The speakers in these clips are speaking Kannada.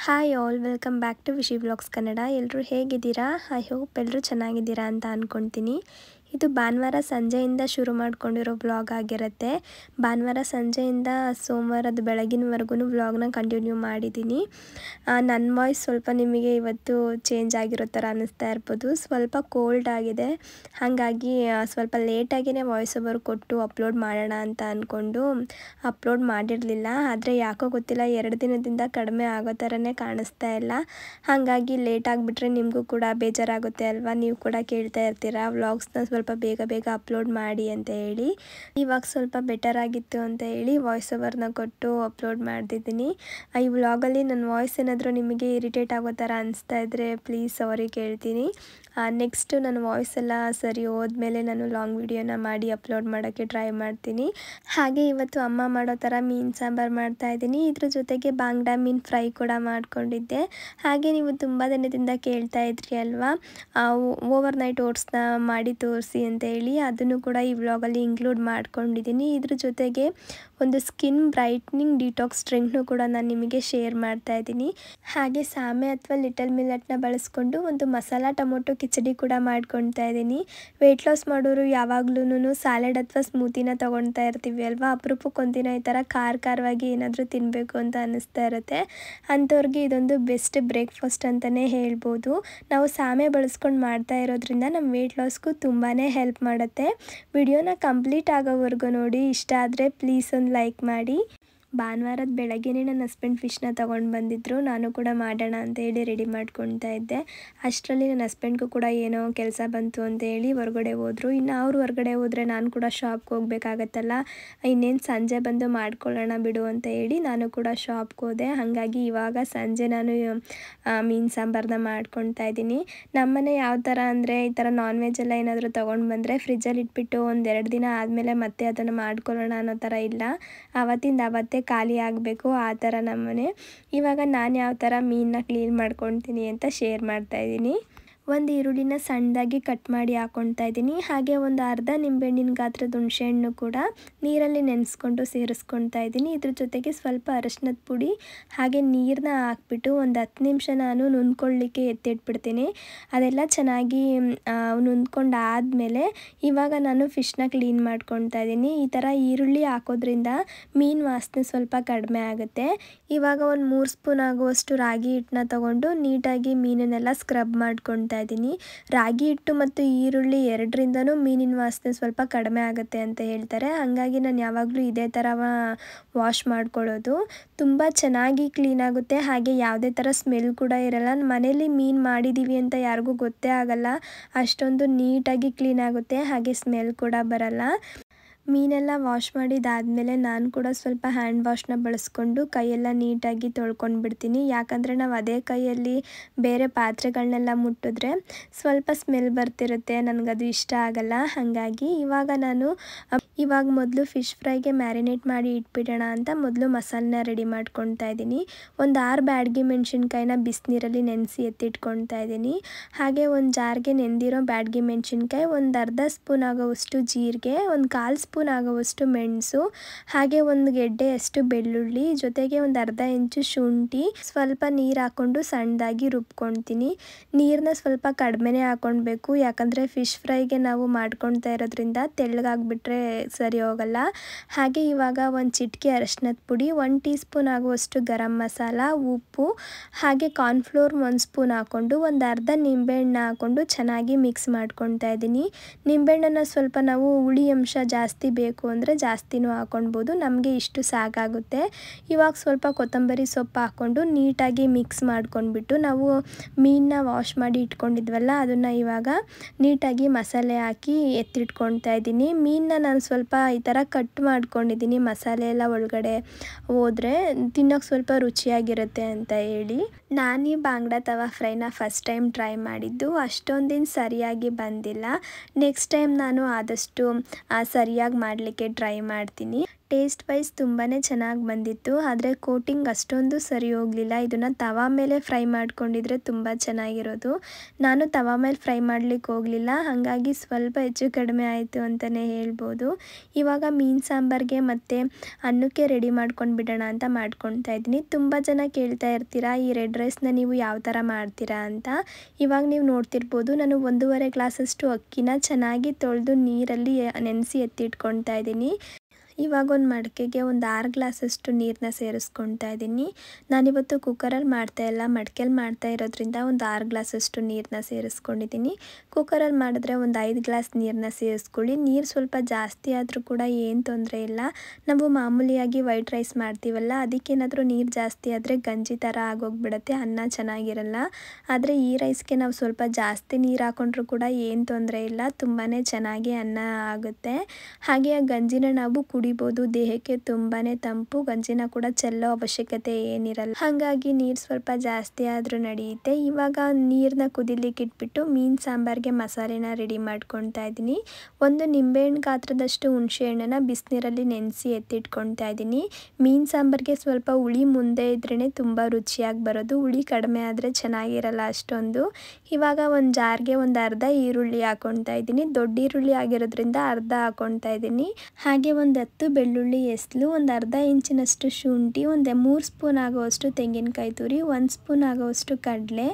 Hi all welcome back to Vishi vlogs Kannada. ಎಲ್ಲರೂ ಹೇಗಿದ್ದೀರಾ? ಐ ಹೋಪ್ ಎಲ್ಲರೂ ಚೆನ್ನಾಗಿದ್ದೀರಾ ಅಂತ ಅಂದ್ಕೊಳ್ತೀನಿ. ಇದು ಭಾನುವಾರ ಸಂಜೆಯಿಂದ ಶುರು ಮಾಡ್ಕೊಂಡಿರೋ ವ್ಲಾಗ್ ಆಗಿರುತ್ತೆ. ಭಾನುವಾರ ಸಂಜೆಯಿಂದ ಸೋಮವಾರದ ಬೆಳಗಿನವರೆಗೂ ವ್ಲಾಗ್ನ ಕಂಟಿನ್ಯೂ ಮಾಡಿದ್ದೀನಿ. ನನ್ನ ವಾಯ್ಸ್ ಸ್ವಲ್ಪ ನಿಮಗೆ ಇವತ್ತು ಚೇಂಜ್ ಆಗಿರೋ ಥರ ಅನ್ನಿಸ್ತಾ ಇರ್ಬೋದು. ಸ್ವಲ್ಪ ಕೋಲ್ಡ್ ಆಗಿದೆ, ಹಾಗಾಗಿ ಸ್ವಲ್ಪ ಲೇಟಾಗಿಯೇ ವಾಯ್ಸ್ ಓವರ್ ಕೊಟ್ಟು ಅಪ್ಲೋಡ್ ಮಾಡೋಣ ಅಂತ ಅಂದ್ಕೊಂಡು ಅಪ್ಲೋಡ್ ಮಾಡಿರಲಿಲ್ಲ. ಆದರೆ ಯಾಕೋ ಗೊತ್ತಿಲ್ಲ, 2 ದಿನದಿಂದ ಕಡಿಮೆ ಆಗೋ ಥರನೇ ಕಾಣಿಸ್ತಾ ಇಲ್ಲ. ಹಾಗಾಗಿ ಲೇಟ್ ಆಗಿಬಿಟ್ರೆ ನಿಮಗೂ ಕೂಡ ಬೇಜಾರಾಗುತ್ತೆ ಅಲ್ವಾ? ನೀವು ಕೂಡ ಕೇಳ್ತಾ ಇರ್ತೀರಾ ವ್ಲಾಗ್ಸ್ನ ಸ್ವಲ್ಪ ಬೇಗ ಅಪ್ಲೋಡ್ ಮಾಡಿ ಅಂತ ಹೇಳಿ. ಇವಾಗ ಸ್ವಲ್ಪ ಬೆಟರ್ ಆಗಿತ್ತು ಅಂತ ಹೇಳಿ ವಾಯ್ಸ್ ಓವರ್ನ ಕೊಟ್ಟು ಅಪ್ಲೋಡ್ ಮಾಡ್ತಿದ್ದೀನಿ. ಈ ವ್ಲಾಗಲ್ಲಿ ನನ್ನ ವಾಯ್ಸ್ ಏನಾದರೂ ನಿಮಗೆ ಇರಿಟೇಟ್ ಆಗೋ ಥರ ಅನಿಸ್ತಾ ಇದ್ದರೆ ಪ್ಲೀಸ್ ಸಾರಿ ಕೇಳ್ತೀನಿ. ನೆಕ್ಸ್ಟ್ ನನ್ನ ವಾಯ್ಸ್ ಎಲ್ಲ ಸರಿ ಹೋದ್ಮೇಲೆ ನಾನು ಲಾಂಗ್ ವಿಡಿಯೋನ ಮಾಡಿ ಅಪ್ಲೋಡ್ ಮಾಡೋಕ್ಕೆ ಟ್ರೈ ಮಾಡ್ತೀನಿ. ಹಾಗೆ ಇವತ್ತು ಅಮ್ಮ ಮಾಡೋ ಥರ ಮೀನು ಸಾಂಬಾರು ಮಾಡ್ತಾಯಿದ್ದೀನಿ. ಇದ್ರ ಜೊತೆಗೆ ಬಾಂಗ್ಡಾ ಮೀನು ಫ್ರೈ ಕೂಡ ಮಾಡ್ಕೊಂಡಿದ್ದೆ. ಹಾಗೆ ನೀವು ತುಂಬ ದಿನದಿಂದ ಕೇಳ್ತಾ ಇದ್ರಿ ಅಲ್ವಾ ಓವರ್ ನೈಟ್ ಓಟ್ಸ್ನ ಮಾಡಿ ತೋರಿಸಿ ಅಂತ ಹೇಳಿ, ಅದನ್ನು ಕೂಡ ಈ ವ್ಲಾಗಲ್ಲಿ ಇನ್ಕ್ಲೂಡ್ ಮಾಡ್ಕೊಂಡಿದ್ದೀನಿ. ಇದ್ರ ಜೊತೆಗೆ ಒಂದು ಸ್ಕಿನ್ ಬ್ರೈಟ್ನಿಂಗ್ ಡಿಟಾಕ್ಸ್ ಡ್ರಿಂಕ್ನು ಕೂಡ ನಾನು ನಿಮಗೆ ಶೇರ್ ಮಾಡ್ತಾ ಇದ್ದೀನಿ. ಹಾಗೆ ಸಾಮೆ ಅಥವಾ ಲಿಟಲ್ ಮಿಲೆಟ್ನ ಬಳಸ್ಕೊಂಡು ಒಂದು ಮಸಾಲಾ ಟೊಮೊಟೊ ಕಿಚಡಿ ಕೂಡ ಮಾಡ್ಕೊಳ್ತಾ ಇದ್ದೀನಿ. ವೆಯ್ಟ್ ಲಾಸ್ ಮಾಡೋರು ಯಾವಾಗ್ಲೂ ಸ್ಯಾಲೆಡ್ ಅಥವಾ ಸ್ಮೂತಿನ ತೊಗೊಳ್ತಾ ಇರ್ತೀವಿ ಅಲ್ವಾ? ಅಪರೂಪಕ್ಕೊಂದಿನ ಈ ಥರ ಖಾರವಾಗಿ ಏನಾದರೂ ತಿನ್ನಬೇಕು ಅಂತ ಅನ್ನಿಸ್ತಾ ಇರುತ್ತೆ. ಅಂಥವ್ರಿಗೆ ಇದೊಂದು ಬೆಸ್ಟ್ ಬ್ರೇಕ್ಫಾಸ್ಟ್ ಅಂತಲೇ ಹೇಳ್ಬೋದು. ನಾವು ಸಾಮೆ ಬಳಸ್ಕೊಂಡು ಮಾಡ್ತಾ ಇರೋದ್ರಿಂದ ನಮ್ಮ ವೆಯ್ಟ್ ಲಾಸ್ಗೂ ತುಂಬಾ ಹೆಲ್ಪ್ ಮಾಡುತ್ತೆ. ವಿಡಿಯೋನ ಕಂಪ್ಲೀಟ್ ಆಗೋವರೆಗೂ ನೋಡಿ. ಇಷ್ಟ ಆದರೆ ಪ್ಲೀಸ್ ಒಂದು ಲೈಕ್ ಮಾಡಿ. ಭಾನುವಾರದ ಬೆಳಗ್ಗೆನೇ ನನ್ನ ಹಸ್ಬೆಂಡ್ ಫಿಶ್ನ ತೊಗೊಂಡು ಬಂದಿದ್ದರು. ನಾನು ಕೂಡ ಮಾಡೋಣ ಅಂತ ಹೇಳಿ ರೆಡಿ ಮಾಡ್ಕೊಳ್ತಾ ಇದ್ದೆ. ಅಷ್ಟರಲ್ಲಿ ನನ್ನ ಹಸ್ಬೆಂಡ್ಗೂ ಕೂಡ ಏನೋ ಕೆಲಸ ಬಂತು ಅಂತ ಹೇಳಿ ಹೊರಗಡೆ ಹೋದರು. ಇನ್ನು ಅವ್ರು ಹೊರಗಡೆ ಹೋದರೆ ನಾನು ಕೂಡ ಶಾಪ್ಗೆ ಹೋಗ್ಬೇಕಾಗತ್ತಲ್ಲ, ಇನ್ನೇನು ಸಂಜೆ ಬಂದು ಮಾಡ್ಕೊಳ್ಳೋಣ ಬಿಡು ಅಂತ ಹೇಳಿ ನಾನು ಕೂಡ ಶಾಪ್ಗೆ ಹೋದೆ. ಹಾಗಾಗಿ ಇವಾಗ ಸಂಜೆ ನಾನು ಮೀನು ಸಾಂಬಾರನ್ನ ಮಾಡ್ಕೊಳ್ತಾ ಇದ್ದೀನಿ. ನಮ್ಮನೆ ಯಾವ ಥರ ಅಂದರೆ ಈ ಥರ ನಾನ್ ವೆಜ್ ಎಲ್ಲ ಏನಾದರೂ ತೊಗೊಂಡು ಬಂದರೆ ಫ್ರಿಜ್ಜಲ್ಲಿ ಇಟ್ಬಿಟ್ಟು 1-2 ದಿನ ಆದಮೇಲೆ ಮತ್ತೆ ಅದನ್ನು ಮಾಡ್ಕೊಳ್ಳೋಣ ಅನ್ನೋ ಥರ ಇಲ್ಲ, ಆವತ್ತಿಂದ ಅವತ್ತೇ ಖಾಲಿ ಆಗಬೇಕು, ಆ ಥರ ನಮ್ಮನೆ. ಇವಾಗ ನಾನು ಯಾವ ಥರ ಮೀನನ್ನ ಕ್ಲೀನ್ ಮಾಡ್ಕೊಳ್ತೀನಿ ಅಂತ ಶೇರ್ ಮಾಡ್ತಾ ಇದ್ದೀನಿ. ಒಂದು ಈರುಳ್ಳಿನ ಸಣ್ಣದಾಗಿ ಕಟ್ ಮಾಡಿ ಹಾಕ್ಕೊಳ್ತಾ ಇದ್ದೀನಿ. ಹಾಗೆ ಒಂದು ಅರ್ಧ ನಿಂಬೆಹಣ್ಣಿನ ಗಾತ್ರದ ಹುಣಸೆಹಣ್ಣು ಕೂಡ ನೀರಲ್ಲಿ ನೆನೆಸ್ಕೊಂಡು ಸೇರಿಸ್ಕೊಳ್ತಾ ಇದ್ದೀನಿ. ಇದ್ರ ಜೊತೆಗೆ ಸ್ವಲ್ಪ ಅರಶಿನದ ಪುಡಿ ಹಾಗೆ ನೀರನ್ನ ಹಾಕ್ಬಿಟ್ಟು ಒಂದು 10 ನಿಮಿಷ ನಾನು ನುಣ್ಕೊಳ್ಳಿಕ್ಕೆ ಎತ್ತಿಟ್ಬಿಡ್ತೀನಿ. ಅದೆಲ್ಲ ಚೆನ್ನಾಗಿ ನುಣ್ಕೊಂಡು ಆದಮೇಲೆ ಇವಾಗ ನಾನು ಫಿಶ್ನ ಕ್ಲೀನ್ ಮಾಡ್ಕೊಳ್ತಾ ಇದ್ದೀನಿ. ಈ ಥರ ಈರುಳ್ಳಿ ಹಾಕೋದ್ರಿಂದ ಮೀನು ವಾಸನೆ ಸ್ವಲ್ಪ ಕಡಿಮೆ ಆಗುತ್ತೆ. ಇವಾಗ ಒಂದು 3 ಸ್ಪೂನ್ ಆಗುವಷ್ಟು ರಾಗಿ ಹಿಟ್ಟನ್ನ ತೊಗೊಂಡು ನೀಟಾಗಿ ಮೀನನ್ನೆಲ್ಲ ಸ್ಕ್ರಬ್ ಮಾಡ್ಕೊಳ್ತಾ ಇದ್ದೀನಿ. ರಾಗಿ ಹಿಟ್ಟು ಮತ್ತು ಈರುಳ್ಳಿ ಎರಡರಿಂದನೂ ಮೀನಿನ ವಾಸನೆ ಸ್ವಲ್ಪ ಕಡಿಮೆ ಆಗುತ್ತೆ ಅಂತ ಹೇಳ್ತಾರೆ. ಹಾಗಾಗಿ ನಾನು ಯಾವಾಗಲೂ ಇದೇ ಥರ ವಾಶ್ ಮಾಡ್ಕೊಳ್ಳೋದು. ತುಂಬ ಚೆನ್ನಾಗಿ ಕ್ಲೀನ್ ಆಗುತ್ತೆ. ಹಾಗೆ ಯಾವುದೇ ಥರ ಸ್ಮೆಲ್ ಕೂಡ ಇರಲ್ಲ. ಮನೇಲಿ ಮೀನು ಮಾಡಿದ್ದೀವಿ ಅಂತ ಯಾರಿಗೂ ಗೊತ್ತೇ ಆಗಲ್ಲ, ಅಷ್ಟೊಂದು ನೀಟಾಗಿ ಕ್ಲೀನ್ ಆಗುತ್ತೆ. ಹಾಗೆ ಸ್ಮೆಲ್ ಕೂಡ ಬರಲ್ಲ. ಮೀನೆಲ್ಲ ವಾಶ್ ಮಾಡಿದಾದಮೇಲೆ ನಾನು ಕೂಡ ಸ್ವಲ್ಪ ಹ್ಯಾಂಡ್ ವಾಶ್ನ ಬಳಸ್ಕೊಂಡು ಕೈಯೆಲ್ಲ ನೀಟಾಗಿ ತೊಳ್ಕೊಂಡು ಬಿಡ್ತೀನಿ. ಯಾಕಂದರೆ ನಾವು ಅದೇ ಕೈಯಲ್ಲಿ ಬೇರೆ ಪಾತ್ರೆಗಳನ್ನೆಲ್ಲ ಮುಟ್ಟಿದ್ರೆ ಸ್ವಲ್ಪ ಸ್ಮೆಲ್ ಬರ್ತಿರುತ್ತೆ, ನನಗದು ಇಷ್ಟ ಆಗಲ್ಲ. ಹಾಗಾಗಿ ಇವಾಗ ಮೊದಲು ಫಿಶ್ ಫ್ರೈಗೆ ಮ್ಯಾರಿನೇಟ್ ಮಾಡಿ ಇಟ್ಬಿಡೋಣ ಅಂತ ಮೊದಲು ಮಸಾಲನ್ನ ರೆಡಿ ಮಾಡ್ಕೊಳ್ತಾ ಇದ್ದೀನಿ. ಒಂದು 6 ಬ್ಯಾಡಗಿ ಮೆಣಸಿನ್ಕಾಯಿನ ಬಿಸಿನೀರಲ್ಲಿ ನೆನೆಸಿ ಎತ್ತಿಟ್ಕೊಳ್ತಾ ಇದ್ದೀನಿ. ಹಾಗೆ ಒಂದು ಜಾರ್ಗೆ ನೆಂದಿರೋ ಬ್ಯಾಡಗಿ ಮೆಣಸಿನ್ಕಾಯಿ, ಒಂದು ಅರ್ಧ ಸ್ಪೂನ್ ಆಗೋವಷ್ಟು ಜೀರಿಗೆ, ಒಂದು 1/4 ಸ್ಪೂನ್ ಆಗೋವಷ್ಟು ಮೆಣಸು, ಹಾಗೆ ಒಂದು ಗೆಡ್ಡೆಯಷ್ಟು ಬೆಳ್ಳುಳ್ಳಿ, ಜೊತೆಗೆ ಒಂದು ಅರ್ಧ ಇಂಚು ಶುಂಠಿ, ಸ್ವಲ್ಪ ನೀರು ಹಾಕ್ಕೊಂಡು ಸಣ್ಣದಾಗಿ ರುಬ್ಕೊಳ್ತೀನಿ. ನೀರನ್ನ ಸ್ವಲ್ಪ ಕಡಿಮೆನೇ ಹಾಕ್ಕೊಳ್ಬೇಕು, ಯಾಕಂದರೆ ಫಿಶ್ ಫ್ರೈಗೆ ನಾವು ಮಾಡ್ಕೊಳ್ತಾ ಇರೋದ್ರಿಂದ ತೆಳ್ಳಗಾಗ್ಬಿಟ್ರೆ ಸರಿ ಹೋಗಲ್ಲ. ಹಾಗೆ ಇವಾಗ ಒಂದು ಚಿಟಿಕೆ ಅರಶಿನದ ಪುಡಿ, 1 ಟೀ ಸ್ಪೂನ್ ಆಗುವಷ್ಟು ಗರಂ ಮಸಾಲ, ಉಪ್ಪು, ಹಾಗೆ ಕಾರ್ನ್ಫ್ಲೋರ್ 1 ಸ್ಪೂನ್ ಹಾಕ್ಕೊಂಡು ಒಂದು ಅರ್ಧ ನಿಂಬೆಹಣ್ಣು ಹಾಕ್ಕೊಂಡು ಚೆನ್ನಾಗಿ ಮಿಕ್ಸ್ ಮಾಡ್ಕೊಳ್ತಾ ಇದ್ದೀನಿ. ನಿಂಬೆಹಣ್ಣನ್ನು ಸ್ವಲ್ಪ ನಾವು ಹುಳಿ ಅಂಶ ಜಾಸ್ತಿ ಬೇಕು ಅಂದರೆ ಜಾಸ್ತಿನೂ ಹಾಕ್ಕೊಳ್ಬೋದು, ನಮಗೆ ಇಷ್ಟು ಸಾಕಾಗುತ್ತೆ. ಇವಾಗ ಸ್ವಲ್ಪ ಕೊತ್ತಂಬರಿ ಸೊಪ್ಪು ಹಾಕ್ಕೊಂಡು ನೀಟಾಗಿ ಮಿಕ್ಸ್ ಮಾಡ್ಕೊಂಡ್ಬಿಟ್ಟು ನಾವು ಮೀನನ್ನ ವಾಶ್ ಮಾಡಿ ಇಟ್ಕೊಂಡಿದ್ವಲ್ಲ ಅದನ್ನು ಇವಾಗ ನೀಟಾಗಿ ಮಸಾಲೆ ಹಾಕಿ ಎತ್ತಿಟ್ಕೊಳ್ತಾ ಇದ್ದೀನಿ. ಮೀನನ್ನ ನಾನು ಸ್ವಲ್ಪ ಈ ಥರ ಕಟ್ ಮಾಡ್ಕೊಂಡಿದ್ದೀನಿ, ಮಸಾಲೆ ಎಲ್ಲ ಒಳಗಡೆ ಹೋದರೆ ತಿನ್ನೋಕ್ಕೆ ಸ್ವಲ್ಪ ರುಚಿಯಾಗಿರುತ್ತೆ ಅಂತ ಹೇಳಿ. ನಾನು ಈ ಬಾಂಗ್ಡಾ ತವಾ ಫ್ರೈನ ಫಸ್ಟ್ ಟೈಮ್ ಟ್ರೈ ಮಾಡಿದ್ದು, ಅಷ್ಟೊಂದಿನ ಸರಿಯಾಗಿ ಬಂದಿಲ್ಲ. ನೆಕ್ಸ್ಟ್ ಟೈಮ್ ನಾನು ಆದಷ್ಟು ಸರಿಯಾಗಿ ಮಾಡಲಿಕ್ಕೆ ಟ್ರೈ ಮಾಡ್ತೀನಿ. ಟೇಸ್ಟ್ ವೈಸ್ ತುಂಬಾ ಚೆನ್ನಾಗಿ ಬಂದಿತ್ತು. ಆದರೆ ಕೋಟಿಂಗ್ ಅಷ್ಟೊಂದು ಸರಿ ಹೋಗಲಿಲ್ಲ. ಇದನ್ನು ತವಾ ಮೇಲೆ ಫ್ರೈ ಮಾಡ್ಕೊಂಡಿದ್ರೆ ತುಂಬ ಚೆನ್ನಾಗಿರೋದು. ನಾನು ತವಾ ಮೇಲೆ ಫ್ರೈ ಮಾಡಲಿಕ್ಕೆ ಹೋಗಲಿಲ್ಲ, ಹಾಗಾಗಿ ಸ್ವಲ್ಪ ಹೆಚ್ಚು ಕಡಿಮೆ ಆಯಿತು ಅಂತಲೇ ಹೇಳ್ಬೋದು. ಇವಾಗ ಮೀನು ಸಾಂಬಾರಿಗೆ ಮತ್ತು ಅನ್ನಕ್ಕೆ ರೆಡಿ ಮಾಡ್ಕೊಂಡು ಬಿಡೋಣ ಅಂತ ಮಾಡ್ಕೊಳ್ತಾ ಇದ್ದೀನಿ. ತುಂಬ ಜನ ಕೇಳ್ತಾ ಇರ್ತೀರಾ ಈ ರೆಡ್ ರೈಸ್ನ ನೀವು ಯಾವ ಥರ ಮಾಡ್ತೀರಾ ಅಂತ. ಇವಾಗ ನೀವು ನೋಡ್ತಿರ್ಬೋದು, ನಾನು 1.5 ಗ್ಲಾಸಷ್ಟು ಅಕ್ಕಿನ ಚೆನ್ನಾಗಿ ತೊಳೆದು ನೀರಲ್ಲಿ ನೆನೆಸಿ ಎತ್ತಿಟ್ಕೊಳ್ತಾ ಇದ್ದೀನಿ. ಇವಾಗ ಒಂದು ಮಡಿಕೆಗೆ ಒಂದು 6 ಗ್ಲಾಸಷ್ಟು ನೀರನ್ನ ಸೇರಿಸ್ಕೊಳ್ತಾ ಇದ್ದೀನಿ. ನಾನಿವತ್ತು ಕುಕ್ಕರಲ್ಲಿ ಮಾಡ್ತಾಯಿಲ್ಲ, ಮಡಿಕೆಯಲ್ಲಿ ಮಾಡ್ತಾ ಇರೋದ್ರಿಂದ ಒಂದು 6 ಗ್ಲಾಸಷ್ಟು ನೀರನ್ನ ಸೇರಿಸ್ಕೊಂಡಿದ್ದೀನಿ. ಕುಕ್ಕರಲ್ಲಿ ಮಾಡಿದ್ರೆ ಒಂದು 5 ಗ್ಲಾಸ್ ನೀರನ್ನ ಸೇರಿಸ್ಕೊಳ್ಳಿ. ನೀರು ಸ್ವಲ್ಪ ಜಾಸ್ತಿ ಆದರೂ ಕೂಡ ಏನು ತೊಂದರೆ ಇಲ್ಲ. ನಾವು ಮಾಮೂಲಿಯಾಗಿ ವೈಟ್ ರೈಸ್ ಮಾಡ್ತೀವಲ್ಲ, ಅದಕ್ಕೇನಾದರೂ ನೀರು ಜಾಸ್ತಿ ಆದರೆ ಗಂಜಿ ಥರ ಆಗೋಗ್ಬಿಡುತ್ತೆ, ಅನ್ನ ಚೆನ್ನಾಗಿರಲ್ಲ. ಆದರೆ ಈ ರೈಸ್ಗೆ ನಾವು ಸ್ವಲ್ಪ ಜಾಸ್ತಿ ನೀರು ಹಾಕೊಂಡ್ರೂ ಕೂಡ ಏನು ತೊಂದರೆ ಇಲ್ಲ, ತುಂಬಾ ಚೆನ್ನಾಗಿ ಅನ್ನ ಆಗುತ್ತೆ. ಹಾಗೆ ಆ ಗಂಜಿನ ನಾವು ಕುಡಿಬೋದು, ದೇಹಕ್ಕೆ ತುಂಬಾ ತಂಪು. ಗಂಜಿನ ಕೂಡ ಚೆಲ್ಲೋ ಅವಶ್ಯಕತೆ ಏನಿರಲ್ಲ, ಹಾಗಾಗಿ ನೀರು ಸ್ವಲ್ಪ ಜಾಸ್ತಿ ಆದರೂ ನಡೆಯುತ್ತೆ. ಇವಾಗ ನೀರನ್ನ ಕುದಿಲಿಕ್ಕೆ ಇಟ್ಬಿಟ್ಟು ಮೀನು ಸಾಂಬಾರಿಗೆ ಮಸಾಲೆನ ರೆಡಿ ಮಾಡ್ಕೊಳ್ತಾ ಇದ್ದೀನಿ. ಒಂದು ನಿಂಬೆಹಣ್ಣು ಗಾತ್ರದಷ್ಟು ಹುಣಸೆ ಹಣ್ಣನ್ನು ಬಿಸಿನೀರಲ್ಲಿ ನೆನೆಸಿ ಎತ್ತಿಟ್ಕೊಳ್ತಾ ಇದ್ದೀನಿ. ಮೀನು ಸಾಂಬಾರಿಗೆ ಸ್ವಲ್ಪ ಹುಳಿ ಮುಂದೆ ಇದ್ರೇ ತುಂಬ ರುಚಿಯಾಗಿ ಬರೋದು, ಹುಳಿ ಕಡಿಮೆ ಆದರೆ ಚೆನ್ನಾಗಿರಲ್ಲ ಅಷ್ಟೊಂದು. ಇವಾಗ ಒಂದು ಜಾರ್ಗೆ ಒಂದು ಅರ್ಧ ಈರುಳ್ಳಿ ಹಾಕ್ಕೊಳ್ತಾ ಇದ್ದೀನಿ. ದೊಡ್ಡ ಈರುಳ್ಳಿ ಆಗಿರೋದ್ರಿಂದ ಅರ್ಧ ಹಾಕ್ಕೊಳ್ತಾ ಇದ್ದೀನಿ. ಹಾಗೆ ಒಂದು 10 ಬೆಳ್ಳುಳ್ಳಿ ಎಸ್ಲು, ಒಂದು ಅರ್ಧ ಇಂಚಿನಷ್ಟು ಶುಂಠಿ, ಒಂದು 3 ಸ್ಪೂನ್ ಆಗುವಷ್ಟು ತೆಂಗಿನಕಾಯಿ ತುರಿ, 1 ಸ್ಪೂನ್ ಆಗುವಷ್ಟು ಕಡಲೆ,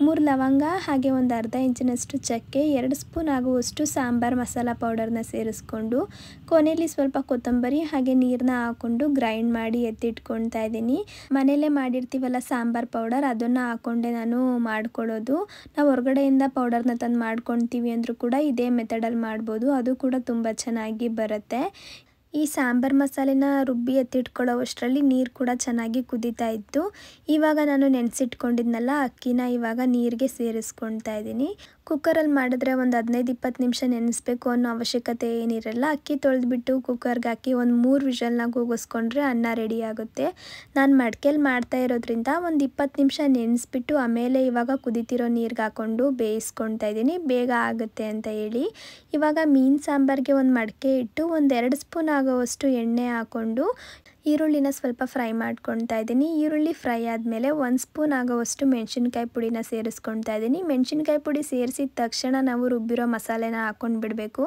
3 ಲವಂಗ, ಹಾಗೆ ಒಂದು ಅರ್ಧ ಇಂಚಿನಷ್ಟು ಚಕ್ಕೆ, 2 ಸ್ಪೂನ್ ಆಗುವಷ್ಟು ಸಾಂಬಾರು ಮಸಾಲ ಪೌಡರ್ನ ಸೇರಿಸ್ಕೊಂಡು ಕೊನೆಯಲ್ಲಿ ಸ್ವಲ್ಪ ಕೊತ್ತಂಬರಿ ಹಾಗೆ ನೀರನ್ನ ಹಾಕ್ಕೊಂಡು ಗ್ರೈಂಡ್ ಮಾಡಿ ಎತ್ತಿಟ್ಕೊಳ್ತಾ ಇದ್ದೀನಿ. ಮನೆಯಲ್ಲೇ ಮಾಡಿರ್ತೀವಲ್ಲ ಸಾಂಬಾರು ಪೌಡರ್, ಅದನ್ನು ಹಾಕ್ಕೊಂಡೆ ನಾನು ಮಾಡ್ಕೊಳ್ಳೋದು. ನಾವು ಹೊರಗಡೆಯಿಂದ ಪೌಡರ್ನ ತಂದು ಮಾಡ್ಕೊಳ್ತೀವಿ ಅಂದರೂ ಕೂಡ ಇದೇ ಮೆಥಡಲ್ಲಿ ಮಾಡ್ಬೋದು, ಅದು ಕೂಡ ತುಂಬ ಚೆನ್ನಾಗಿ ಬರುತ್ತೆ. ಈ ಸಾಂಬಾರು ಮಸಾಲೆನ ರುಬ್ಬಿ ಎತ್ತಿಟ್ಕೊಳ್ಳೋ ಅಷ್ಟರಲ್ಲಿ ನೀರು ಕೂಡ ಚೆನ್ನಾಗಿ ಕುದೀತಾ ಇತ್ತು. ಇವಾಗ ನಾನು ನೆನೆಸಿಟ್ಕೊಂಡಿದ್ನಲ್ಲ ಅಕ್ಕಿನ ಇವಾಗ ನೀರಿಗೆ ಸೇರಿಸ್ಕೊಳ್ತಾ ಇದ್ದೀನಿ. ಕುಕ್ಕರಲ್ಲಿ ಮಾಡಿದ್ರೆ ಒಂದು 15-20 ನಿಮಿಷ ನೆನೆಸ್ಬೇಕು ಅನ್ನೋ ಅವಶ್ಯಕತೆ ಏನಿರಲ್ಲ. ಅಕ್ಕಿ ತೊಳೆದ್ಬಿಟ್ಟು ಕುಕ್ಕರ್ಗೆ ಹಾಕಿ ಒಂದು 3 ವಿಷಲ್ನ ಕೂಗಿಸ್ಕೊಂಡ್ರೆ ಅನ್ನ ರೆಡಿ ಆಗುತ್ತೆ. ನಾನು ಮಡಿಕೆಯಲ್ಲಿ ಮಾಡ್ತಾ ಇರೋದ್ರಿಂದ ಒಂದು 20 ನಿಮಿಷ ನೆನೆಸ್ಬಿಟ್ಟು ಆಮೇಲೆ ಇವಾಗ ಕುದೀತಿರೋ ನೀರಿಗೆ ಹಾಕ್ಕೊಂಡು ಬೇಯಿಸ್ಕೊಳ್ತಾ ಇದ್ದೀನಿ, ಬೇಗ ಆಗುತ್ತೆ ಅಂತ ಹೇಳಿ. ಇವಾಗ ಮೀನು ಸಾಂಬಾರಿಗೆ ಒಂದು ಮಡಿಕೆ ಇಟ್ಟು ಒಂದು 2 ಸ್ಪೂನ್ ಆಗೋವಷ್ಟು ಎಣ್ಣೆ ಹಾಕ್ಕೊಂಡು ಈರುಳ್ಳಿನ ಸ್ವಲ್ಪ ಫ್ರೈ ಮಾಡ್ಕೊಳ್ತಾ ಇದ್ದೀನಿ. ಈರುಳ್ಳಿ ಫ್ರೈ ಆದಮೇಲೆ 1 ಸ್ಪೂನ್ ಆಗೋವಷ್ಟು ಮೆಣಸಿನ್ಕಾಯಿ ಪುಡಿನ ಸೇರಿಸ್ಕೊಳ್ತಾ ಇದ್ದೀನಿ. ಮೆಣಸಿನ್ಕಾಯಿ ಪುಡಿ ಸೇರಿಸಿದ ತಕ್ಷಣ ನಾವು ರುಬ್ಬಿರೋ ಮಸಾಲೆನ ಹಾಕ್ಕೊಂಡು ಬಿಡಬೇಕು,